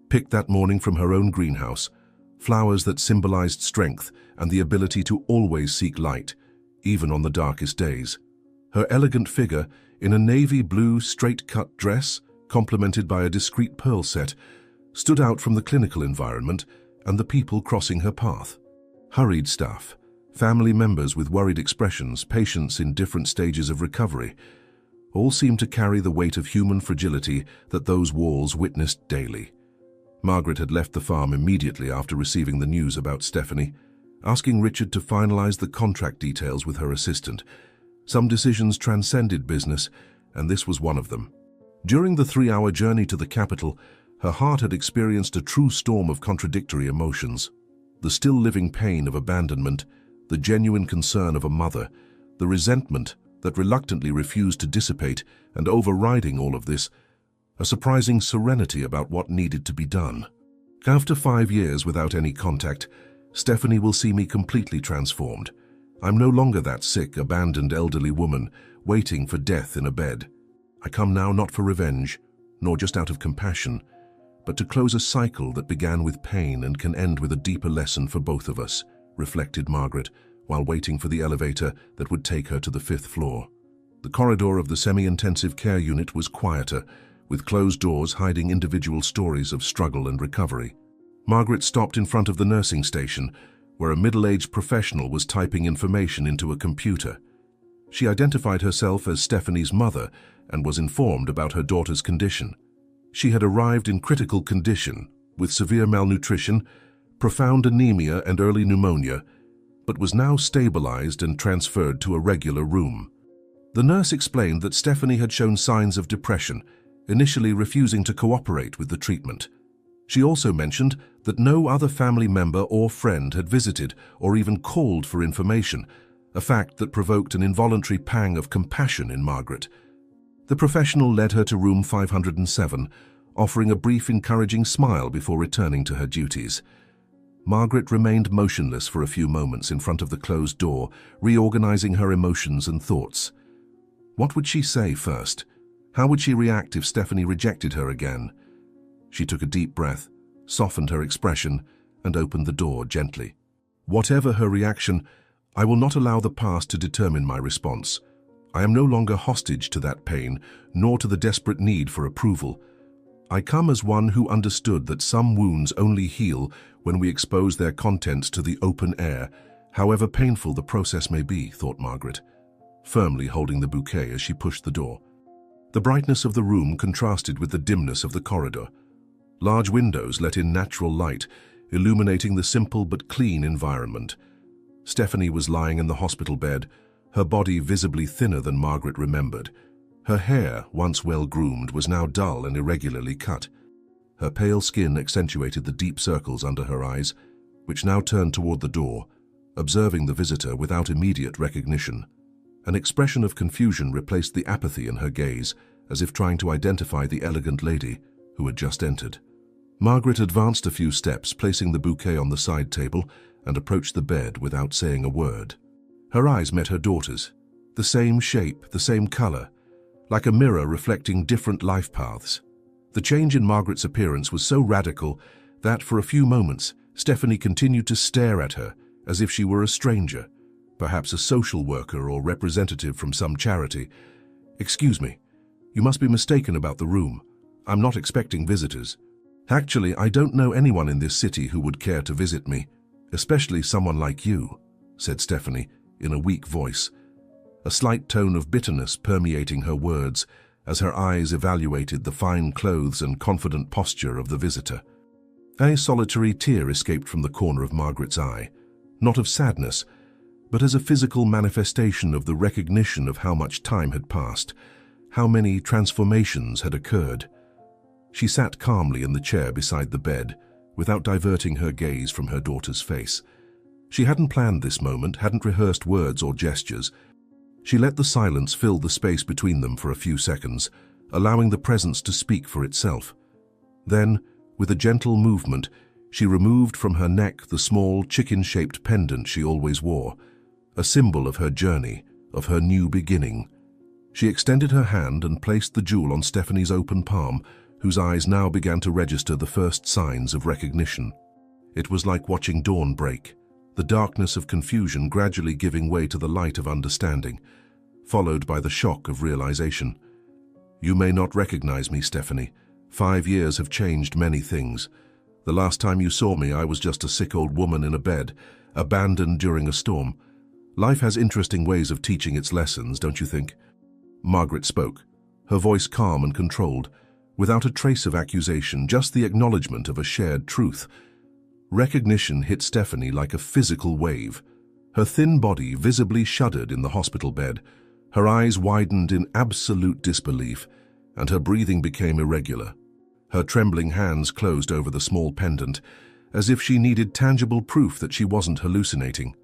picked that morning from her own greenhouse, flowers that symbolized strength and the ability to always seek light, even on the darkest days. Her elegant figure, in a navy blue straight-cut dress, complemented by a discreet pearl set, stood out from the clinical environment and the people crossing her path. Hurried staff, family members with worried expressions, patients in different stages of recovery, all seemed to carry the weight of human fragility that those walls witnessed daily. Margaret had left the farm immediately after receiving the news about Stephanie, asking Richard to finalize the contract details with her assistant. Some decisions transcended business, and this was one of them. During the 3-hour journey to the capital, her heart had experienced a true storm of contradictory emotions. The still-living pain of abandonment, the genuine concern of a mother, the resentment that reluctantly refused to dissipate, and overriding all of this, a surprising serenity about what needed to be done. After 5 years without any contact, Stephanie will see me completely transformed. I'm no longer that sick, abandoned elderly woman waiting for death in a bed. I come now not for revenge, nor just out of compassion, but to close a cycle that began with pain and can end with a deeper lesson for both of us, reflected Margaret, while waiting for the elevator that would take her to the 5th floor. The corridor of the semi-intensive care unit was quieter, with closed doors hiding individual stories of struggle and recovery. Margaret stopped in front of the nursing station, where a middle-aged professional was typing information into a computer. She identified herself as Stephanie's mother and was informed about her daughter's condition. She had arrived in critical condition, with severe malnutrition, profound anemia and early pneumonia, but was now stabilized and transferred to a regular room. The nurse explained that Stephanie had shown signs of depression, initially refusing to cooperate with the treatment. She also mentioned that no other family member or friend had visited or even called for information, a fact that provoked an involuntary pang of compassion in Margaret. The professional led her to room 507, offering a brief encouraging smile before returning to her duties. Margaret remained motionless for a few moments in front of the closed door, reorganizing her emotions and thoughts. What would she say first? How would she react if Stephanie rejected her again? She took a deep breath, softened her expression, and opened the door gently. Whatever her reaction, I will not allow the past to determine my response. I am no longer hostage to that pain, nor to the desperate need for approval. I come as one who understood that some wounds only heal when we expose their contents to the open air, however painful the process may be, thought Margaret, firmly holding the bouquet as she pushed the door. The brightness of the room contrasted with the dimness of the corridor. Large windows let in natural light, illuminating the simple but clean environment. Stephanie was lying in the hospital bed, her body visibly thinner than Margaret remembered. Her hair, once well-groomed, was now dull and irregularly cut. Her pale skin accentuated the deep circles under her eyes, which now turned toward the door, observing the visitor without immediate recognition. An expression of confusion replaced the apathy in her gaze, as if trying to identify the elegant lady who had just entered. Margaret advanced a few steps, placing the bouquet on the side table, and approached the bed without saying a word. Her eyes met her daughter's, the same shape, the same color, like a mirror reflecting different life paths. The change in Margaret's appearance was so radical that, for a few moments, Stephanie continued to stare at her as if she were a stranger, perhaps a social worker or representative from some charity. "Excuse me, you must be mistaken about the room. I'm not expecting visitors. Actually, I don't know anyone in this city who would care to visit me, especially someone like you," said Stephanie in a weak voice, a slight tone of bitterness permeating her words as her eyes evaluated the fine clothes and confident posture of the visitor. A solitary tear escaped from the corner of Margaret's eye, not of sadness, but as a physical manifestation of the recognition of how much time had passed, how many transformations had occurred. She sat calmly in the chair beside the bed, without diverting her gaze from her daughter's face. She hadn't planned this moment, hadn't rehearsed words or gestures. She let the silence fill the space between them for a few seconds, allowing the presence to speak for itself. Then, with a gentle movement, she removed from her neck the small, chicken-shaped pendant she always wore, a symbol of her journey, of her new beginning. She extended her hand and placed the jewel on Stephanie's open palm, whose eyes now began to register the first signs of recognition. It was like watching dawn break, the darkness of confusion gradually giving way to the light of understanding, followed by the shock of realization. "You may not recognize me, Stephanie. 5 years have changed many things. The last time you saw me, I was just a sick old woman in a bed, abandoned during a storm. Life has interesting ways of teaching its lessons, don't you think?" Margaret spoke, her voice calm and controlled, without a trace of accusation, just the acknowledgement of a shared truth. Recognition hit Stephanie like a physical wave. Her thin body visibly shuddered in the hospital bed, her eyes widened in absolute disbelief, and her breathing became irregular. Her trembling hands closed over the small pendant, as if she needed tangible proof that she wasn't hallucinating.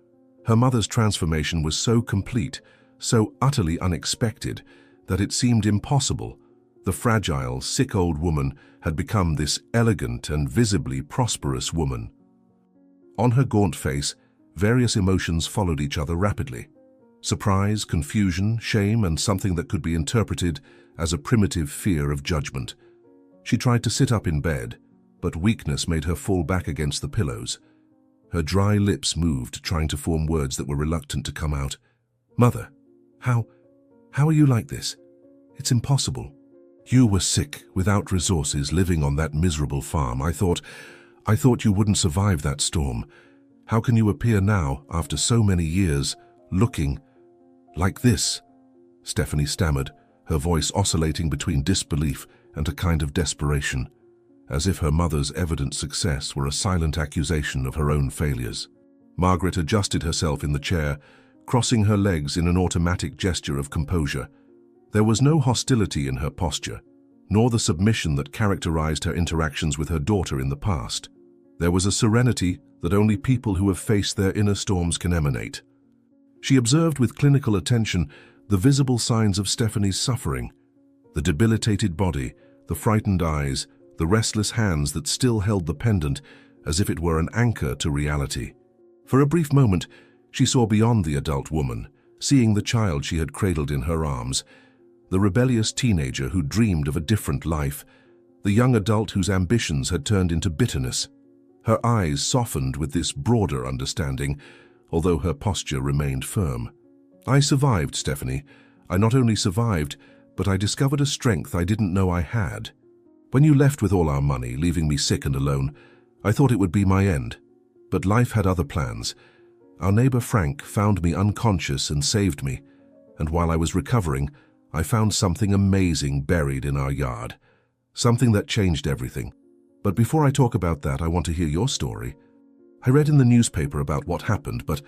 Her mother's transformation was so complete, so utterly unexpected, that it seemed impossible. The fragile, sick old woman had become this elegant and visibly prosperous woman. On her gaunt face, various emotions followed each other rapidly. Surprise, confusion, shame, and something that could be interpreted as a primitive fear of judgment. She tried to sit up in bed, but weakness made her fall back against the pillows. Her dry lips moved, trying to form words that were reluctant to come out. "Mother, how are you like this? It's impossible. You were sick, without resources, living on that miserable farm. I thought you wouldn't survive that storm. How can you appear now, after so many years, looking like this?" Stephanie stammered, her voice oscillating between disbelief and a kind of desperation, as if her mother's evident success were a silent accusation of her own failures. Margaret adjusted herself in the chair, crossing her legs in an automatic gesture of composure. There was no hostility in her posture, nor the submission that characterized her interactions with her daughter in the past. There was a serenity that only people who have faced their inner storms can emanate. She observed with clinical attention the visible signs of Stephanie's suffering, the debilitated body, the frightened eyes, the restless hands that still held the pendant as if it were an anchor to reality. For a brief moment, she saw beyond the adult woman, seeing the child she had cradled in her arms, the rebellious teenager who dreamed of a different life, the young adult whose ambitions had turned into bitterness. Her eyes softened with this broader understanding, although her posture remained firm. "I survived, Stephanie. I not only survived, but I discovered a strength I didn't know I had. When you left with all our money, leaving me sick and alone, I thought it would be my end. But life had other plans. Our neighbor Frank found me unconscious and saved me, and while I was recovering, I found something amazing buried in our yard. Something that changed everything. But before I talk about that, I want to hear your story. I read in the newspaper about what happened, but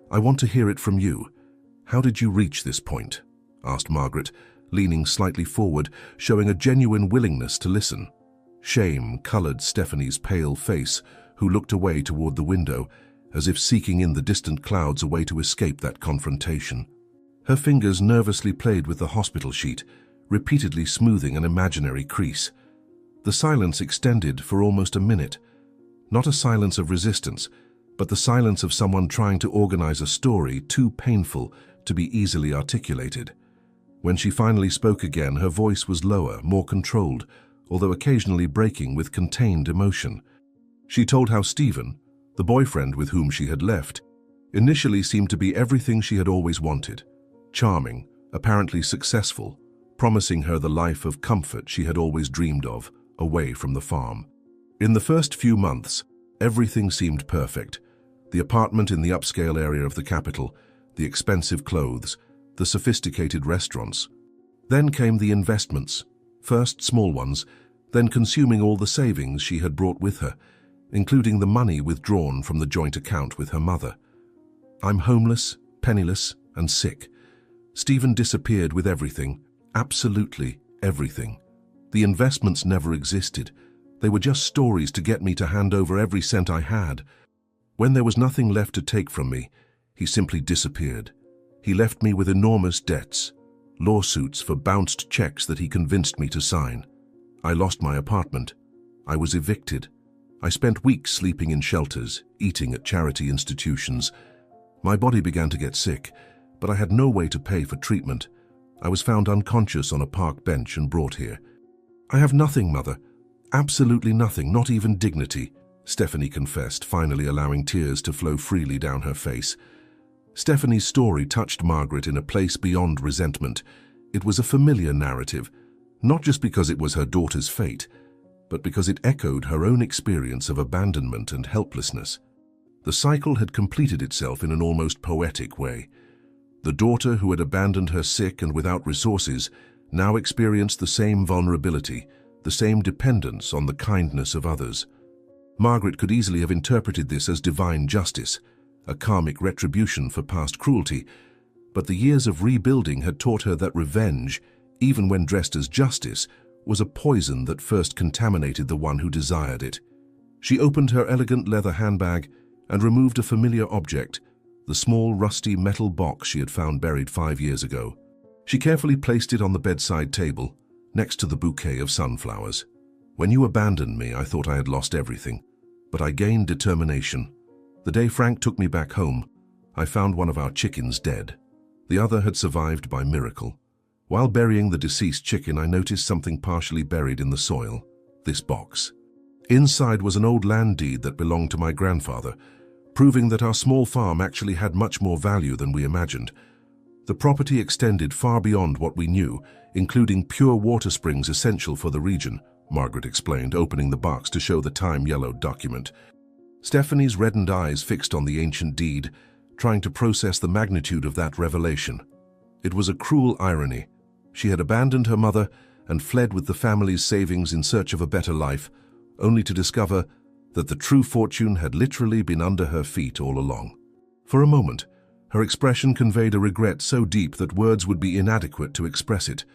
I want to hear it from you. How did you reach this point?" asked Margaret, leaning slightly forward, showing a genuine willingness to listen. Shame colored Stephanie's pale face, who looked away toward the window, as if seeking in the distant clouds a way to escape that confrontation. Her fingers nervously played with the hospital sheet, repeatedly smoothing an imaginary crease. The silence extended for almost a minute. Not a silence of resistance, but the silence of someone trying to organize a story too painful to be easily articulated. When she finally spoke again, her voice was lower, more controlled, although occasionally breaking with contained emotion. She told how Stephen, the boyfriend with whom she had left, initially seemed to be everything she had always wanted. Charming, apparently successful, promising her the life of comfort she had always dreamed of, away from the farm. In the first few months, everything seemed perfect. The apartment in the upscale area of the capital, the expensive clothes, the sophisticated restaurants. Then came the investments, first small ones, then consuming all the savings she had brought with her, including the money withdrawn from the joint account with her mother. "I'm homeless, penniless, and sick." Stephen disappeared with everything, absolutely everything. The investments never existed. They were just stories to get me to hand over every cent I had. When there was nothing left to take from me, he simply disappeared. He left me with enormous debts, lawsuits for bounced checks that he convinced me to sign. I lost my apartment. I was evicted. I spent weeks sleeping in shelters, eating at charity institutions. My body began to get sick, but I had no way to pay for treatment. I was found unconscious on a park bench and brought here. "I have nothing, Mother. Absolutely nothing, not even dignity," Stephanie confessed, finally allowing tears to flow freely down her face. Stephanie's story touched Margaret in a place beyond resentment. It was a familiar narrative, not just because it was her daughter's fate, but because it echoed her own experience of abandonment and helplessness. The cycle had completed itself in an almost poetic way. The daughter who had abandoned her sick and without resources now experienced the same vulnerability, the same dependence on the kindness of others. Margaret could easily have interpreted this as divine justice, a karmic retribution for past cruelty, but the years of rebuilding had taught her that revenge, even when dressed as justice, was a poison that first contaminated the one who desired it. She opened her elegant leather handbag and removed a familiar object, the small rusty metal box she had found buried 5 years ago. She carefully placed it on the bedside table, next to the bouquet of sunflowers. "When you abandoned me, I thought I had lost everything, but I gained determination. The day Frank took me back home, I found one of our chickens dead. The other had survived by miracle. While burying the deceased chicken, I noticed something partially buried in the soil, this box. Inside was an old land deed that belonged to my grandfather, proving that our small farm actually had much more value than we imagined. The property extended far beyond what we knew, including pure water springs essential for the region," Margaret explained, opening the box to show the time-yellowed document. Stephanie's reddened eyes fixed on the ancient deed, trying to process the magnitude of that revelation. It was a cruel irony. She had abandoned her mother and fled with the family's savings in search of a better life, only to discover that the true fortune had literally been under her feet all along. For a moment, her expression conveyed a regret so deep that words would be inadequate to express it.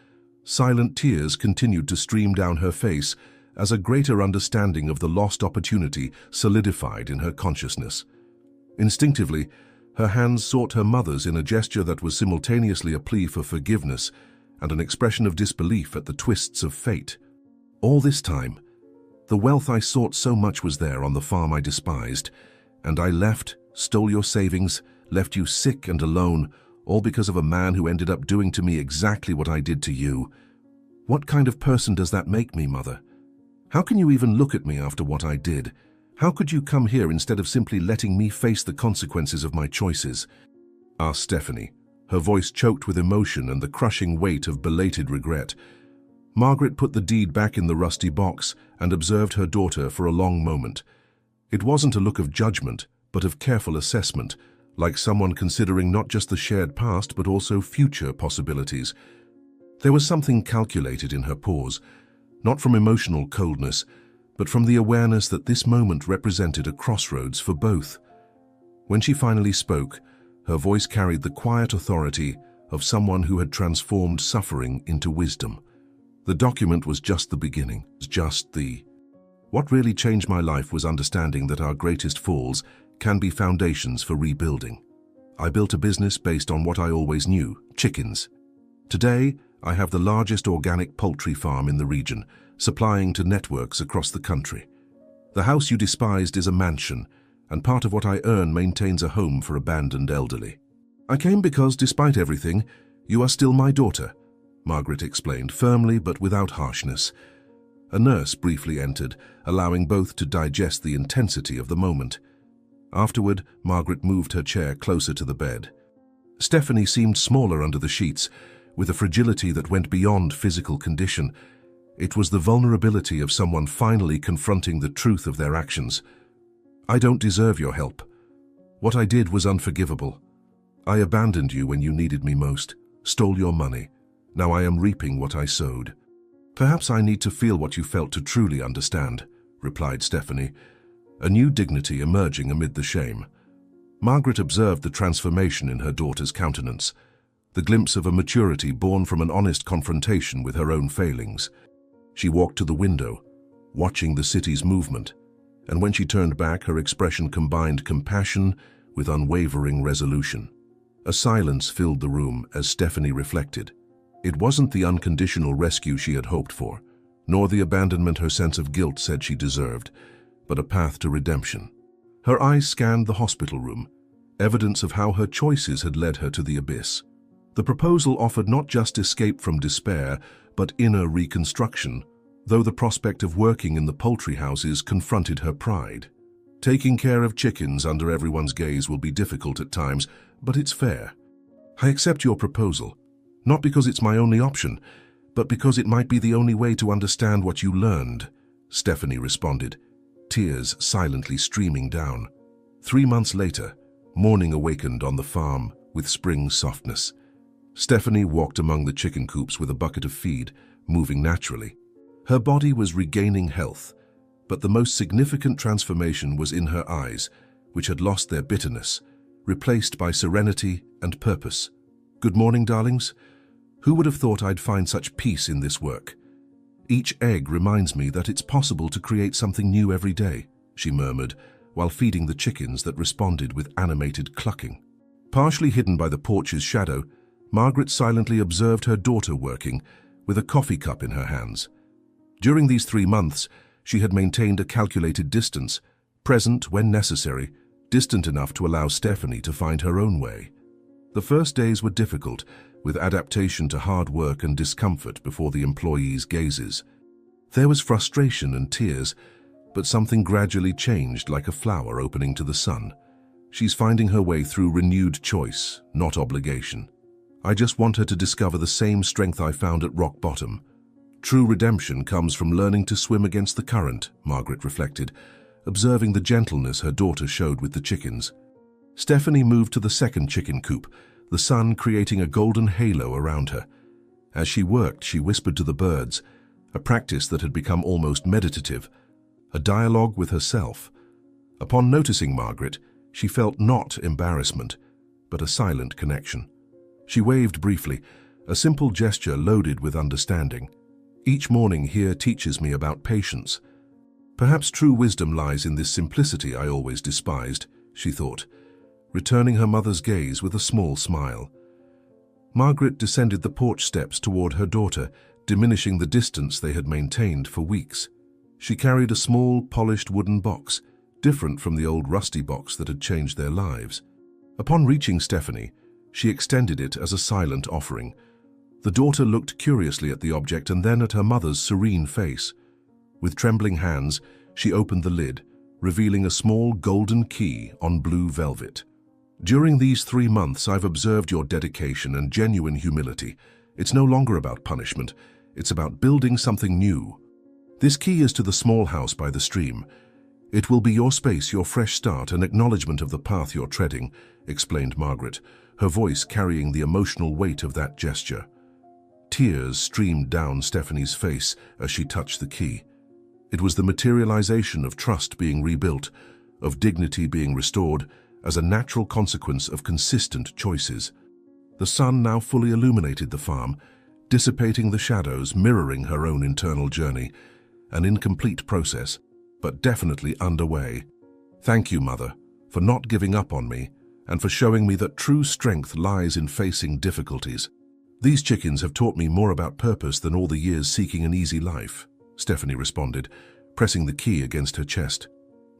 Silent tears continued to stream down her face as a greater understanding of the lost opportunity solidified in her consciousness. Instinctively, her hands sought her mother's in a gesture that was simultaneously a plea for forgiveness and an expression of disbelief at the twists of fate. All this time, the wealth I sought so much was there on the farm I despised, and I left, stole your savings, left you sick and alone, all because of a man who ended up doing to me exactly what I did to you. What kind of person does that make me, Mother? How can you even look at me after what I did? How could you come here instead of simply letting me face the consequences of my choices?" asked Stephanie, her voice choked with emotion and the crushing weight of belated regret. Margaret put the deed back in the rusty box and observed her daughter for a long moment. It wasn't a look of judgment, but of careful assessment, like someone considering not just the shared past but also future possibilities. There was something calculated in her pause, not from emotional coldness, but from the awareness that this moment represented a crossroads for both. When she finally spoke, her voice carried the quiet authority of someone who had transformed suffering into wisdom. The document was just the beginning, What really changed my life was understanding that our greatest falls can be foundations for rebuilding. I built a business based on what I always knew, chickens. Today, I have the largest organic poultry farm in the region, supplying to networks across the country. The house you despised is a mansion, and part of what I earn maintains a home for abandoned elderly. I came because, despite everything, you are still my daughter, Margaret explained, firmly but without harshness. A nurse briefly entered, allowing both to digest the intensity of the moment. Afterward, Margaret moved her chair closer to the bed. Stephanie seemed smaller under the sheets, with a fragility that went beyond physical condition. It was the vulnerability of someone finally confronting the truth of their actions. "I don't deserve your help. What I did was unforgivable. I abandoned you when you needed me most, stole your money. Now I am reaping what I sowed." "Perhaps I need to feel what you felt to truly understand," replied Stephanie, a new dignity emerging amid the shame. Margaret observed the transformation in her daughter's countenance, the glimpse of a maturity born from an honest confrontation with her own failings. She walked to the window, watching the city's movement, and when she turned back, her expression combined compassion with unwavering resolution. A silence filled the room as Stephanie reflected. It wasn't the unconditional rescue she had hoped for, nor the abandonment her sense of guilt said she deserved, but a path to redemption. Her eyes scanned the hospital room, evidence of how her choices had led her to the abyss. The proposal offered not just escape from despair, but inner reconstruction, though the prospect of working in the poultry houses confronted her pride. "Taking care of chickens under everyone's gaze will be difficult at times, but it's fair. I accept your proposal, not because it's my only option, but because it might be the only way to understand what you learned," Stephanie responded, tears silently streaming down. 3 months later, morning awakened on the farm with spring softness. Stephanie walked among the chicken coops with a bucket of feed, moving naturally. Her body was regaining health, but the most significant transformation was in her eyes, which had lost their bitterness, replaced by serenity and purpose. "Good morning, darlings. Who would have thought I'd find such peace in this work? Each egg reminds me that it's possible to create something new every day," she murmured, while feeding the chickens that responded with animated clucking. Partially hidden by the porch's shadow, Margaret silently observed her daughter working, with a coffee cup in her hands. During these 3 months, she had maintained a calculated distance, present when necessary, distant enough to allow Stephanie to find her own way. The first days were difficult, with adaptation to hard work and discomfort before the employees' gazes. There was frustration and tears, but something gradually changed like a flower opening to the sun. She's finding her way through renewed choice, not obligation. I just want her to discover the same strength I found at rock bottom. True redemption comes from learning to swim against the current, Margaret reflected, observing the gentleness her daughter showed with the chickens. Stephanie moved to the second chicken coop, the sun creating a golden halo around her. As she worked, she whispered to the birds, a practice that had become almost meditative, a dialogue with herself. Upon noticing Margaret, she felt not embarrassment, but a silent connection. She waved briefly, a simple gesture loaded with understanding. Each morning here teaches me about patience. Perhaps true wisdom lies in this simplicity I always despised, she thought, returning her mother's gaze with a small smile. Margaret descended the porch steps toward her daughter, diminishing the distance they had maintained for weeks. She carried a small, polished wooden box, different from the old rusty box that had changed their lives. Upon reaching Stephanie, she extended it as a silent offering. The daughter looked curiously at the object and then at her mother's serene face. With trembling hands, she opened the lid, revealing a small golden key on blue velvet. During these 3 months, I've observed your dedication and genuine humility. It's no longer about punishment. It's about building something new. This key is to the small house by the stream. It will be your space, your fresh start, an acknowledgement of the path you're treading, explained Margaret, her voice carrying the emotional weight of that gesture. Tears streamed down Stephanie's face as she touched the key. It was the materialization of trust being rebuilt, of dignity being restored, as a natural consequence of consistent choices. The sun now fully illuminated the farm, dissipating the shadows, mirroring her own internal journey. An incomplete process, but definitely underway. Thank you, Mother, for not giving up on me and for showing me that true strength lies in facing difficulties. These chickens have taught me more about purpose than all the years seeking an easy life, Stephanie responded, pressing the key against her chest.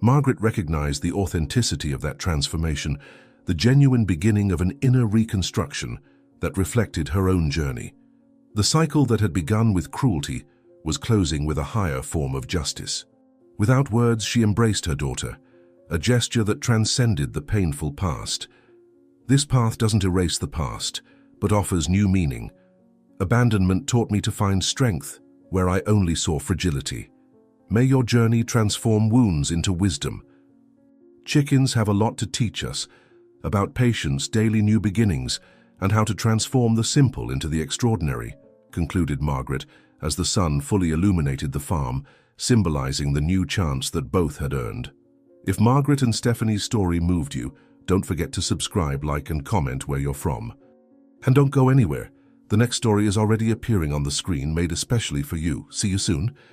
Margaret recognized the authenticity of that transformation, the genuine beginning of an inner reconstruction that reflected her own journey. The cycle that had begun with cruelty was closing with a higher form of justice. Without words, she embraced her daughter, a gesture that transcended the painful past. This path doesn't erase the past, but offers new meaning. Abandonment taught me to find strength where I only saw fragility. May your journey transform wounds into wisdom. Chickens have a lot to teach us about patience, daily new beginnings, and how to transform the simple into the extraordinary, concluded Margaret as the sun fully illuminated the farm, symbolizing the new chance that both had earned. If Margaret and Stephanie's story moved you, don't forget to subscribe, like, and comment where you're from. And don't go anywhere. The next story is already appearing on the screen, made especially for you. See you soon.